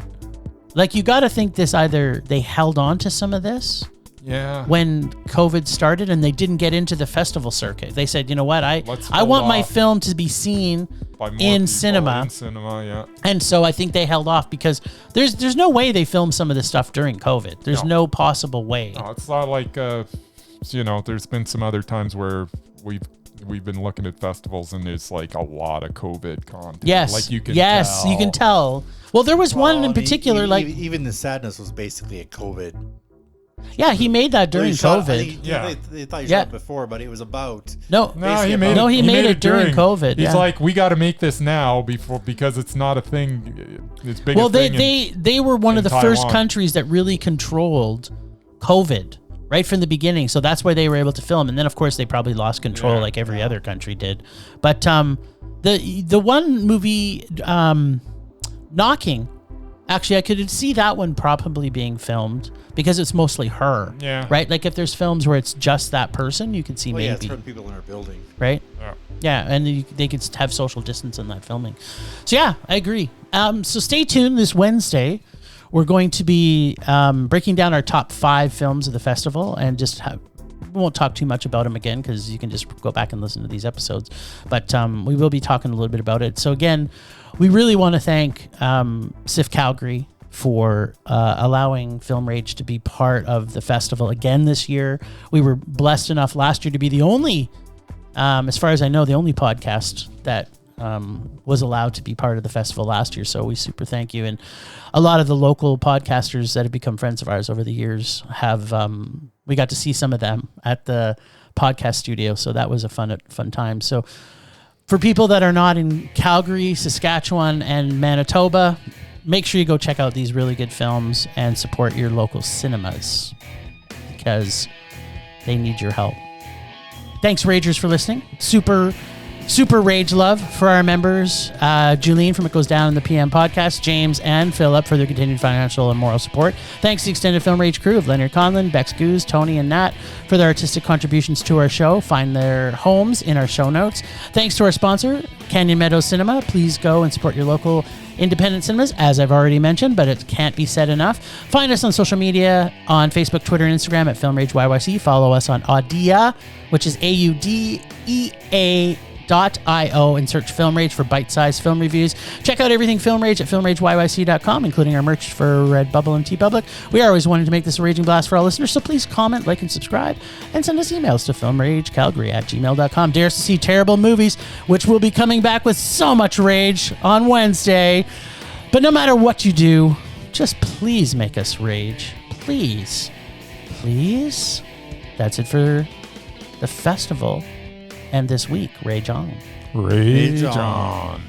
like, you got to think this either they held on to some of this yeah. when COVID started and they didn't get into the festival circuit. They said, you know what, I Let's I hold want my off. film to be seen By more in people cinema. In cinema, yeah. And so I think they held off because there's no way they filmed some of this stuff during COVID. There's no possible way. No, it's not like there's been some other times where we've been looking at festivals and there's like a lot of COVID content. Yes. Like you can yes, tell. you can tell. Well, there was one in particular, like, even the sadness was basically a COVID. yeah, he made that during COVID. Yeah, they thought you Yeah. shot it before, but it was about. No, No, Basically he made about- it. No, he made it during COVID, He's yeah. like, we got to make this now because it's not a thing. It's big. well, a thing they were one in of the first Taiwan. countries that really controlled COVID right from the beginning. So that's why they were able to film. And then, of course, they probably lost control Yeah. like every other country did. But the one movie, Knocking, actually, I could see that one probably being filmed because it's mostly her. Yeah. Right? Like if there's films where it's just that person, you could see Well, yeah, it's maybe. from people in our building. Right? Yeah. Yeah, and they could have social distance in that filming. So yeah, I agree. So stay tuned this Wednesday. We're going to be breaking down our top 5 films of the festival, and we won't talk too much about them again because you can just go back and listen to these episodes. But we will be talking a little bit about it. So again, we really want to thank CIFF Calgary for allowing Film Rage to be part of the festival again this year. We were blessed enough last year to be the only, as far as I know, the only podcast that was allowed to be part of the festival last year. So we super thank you. And a lot of the local podcasters that have become friends of ours over the years have, we got to see some of them at the podcast studio. So that was a fun time. So for people that are not in Calgary, Saskatchewan, and Manitoba, make sure you go check out these really good films and support your local cinemas because they need your help. Thanks, Ragers, for listening. Super rage love for our members. Julene from It Goes Down in the PM podcast, James and Philip for their continued financial and moral support. Thanks to the extended Film Rage crew of Leonard Conlon, Bex Goose, Tony, and Nat for their artistic contributions to our show. Find their homes in our show notes. Thanks to our sponsor, Canyon Meadows Cinema. Please go and support your local independent cinemas, as I've already mentioned, but it can't be said enough. Find us on social media on Facebook, Twitter, and Instagram at Film Rage YYC. Follow us on Audea, which is AUDEA.io, and search Film Rage for bite-sized film reviews. Check out everything Film Rage at filmrageyyc.com, including our merch for Redbubble and TeePublic. We are always wanting to make this a raging blast for all listeners, so please comment, like, and subscribe, and send us emails to filmragecalgary@gmail.com. Dare us to see terrible movies, which will be coming back with so much rage on Wednesday. But no matter what you do, just please make us rage. Please. Please. That's it for the festival. And this week, Rage On. Rage on.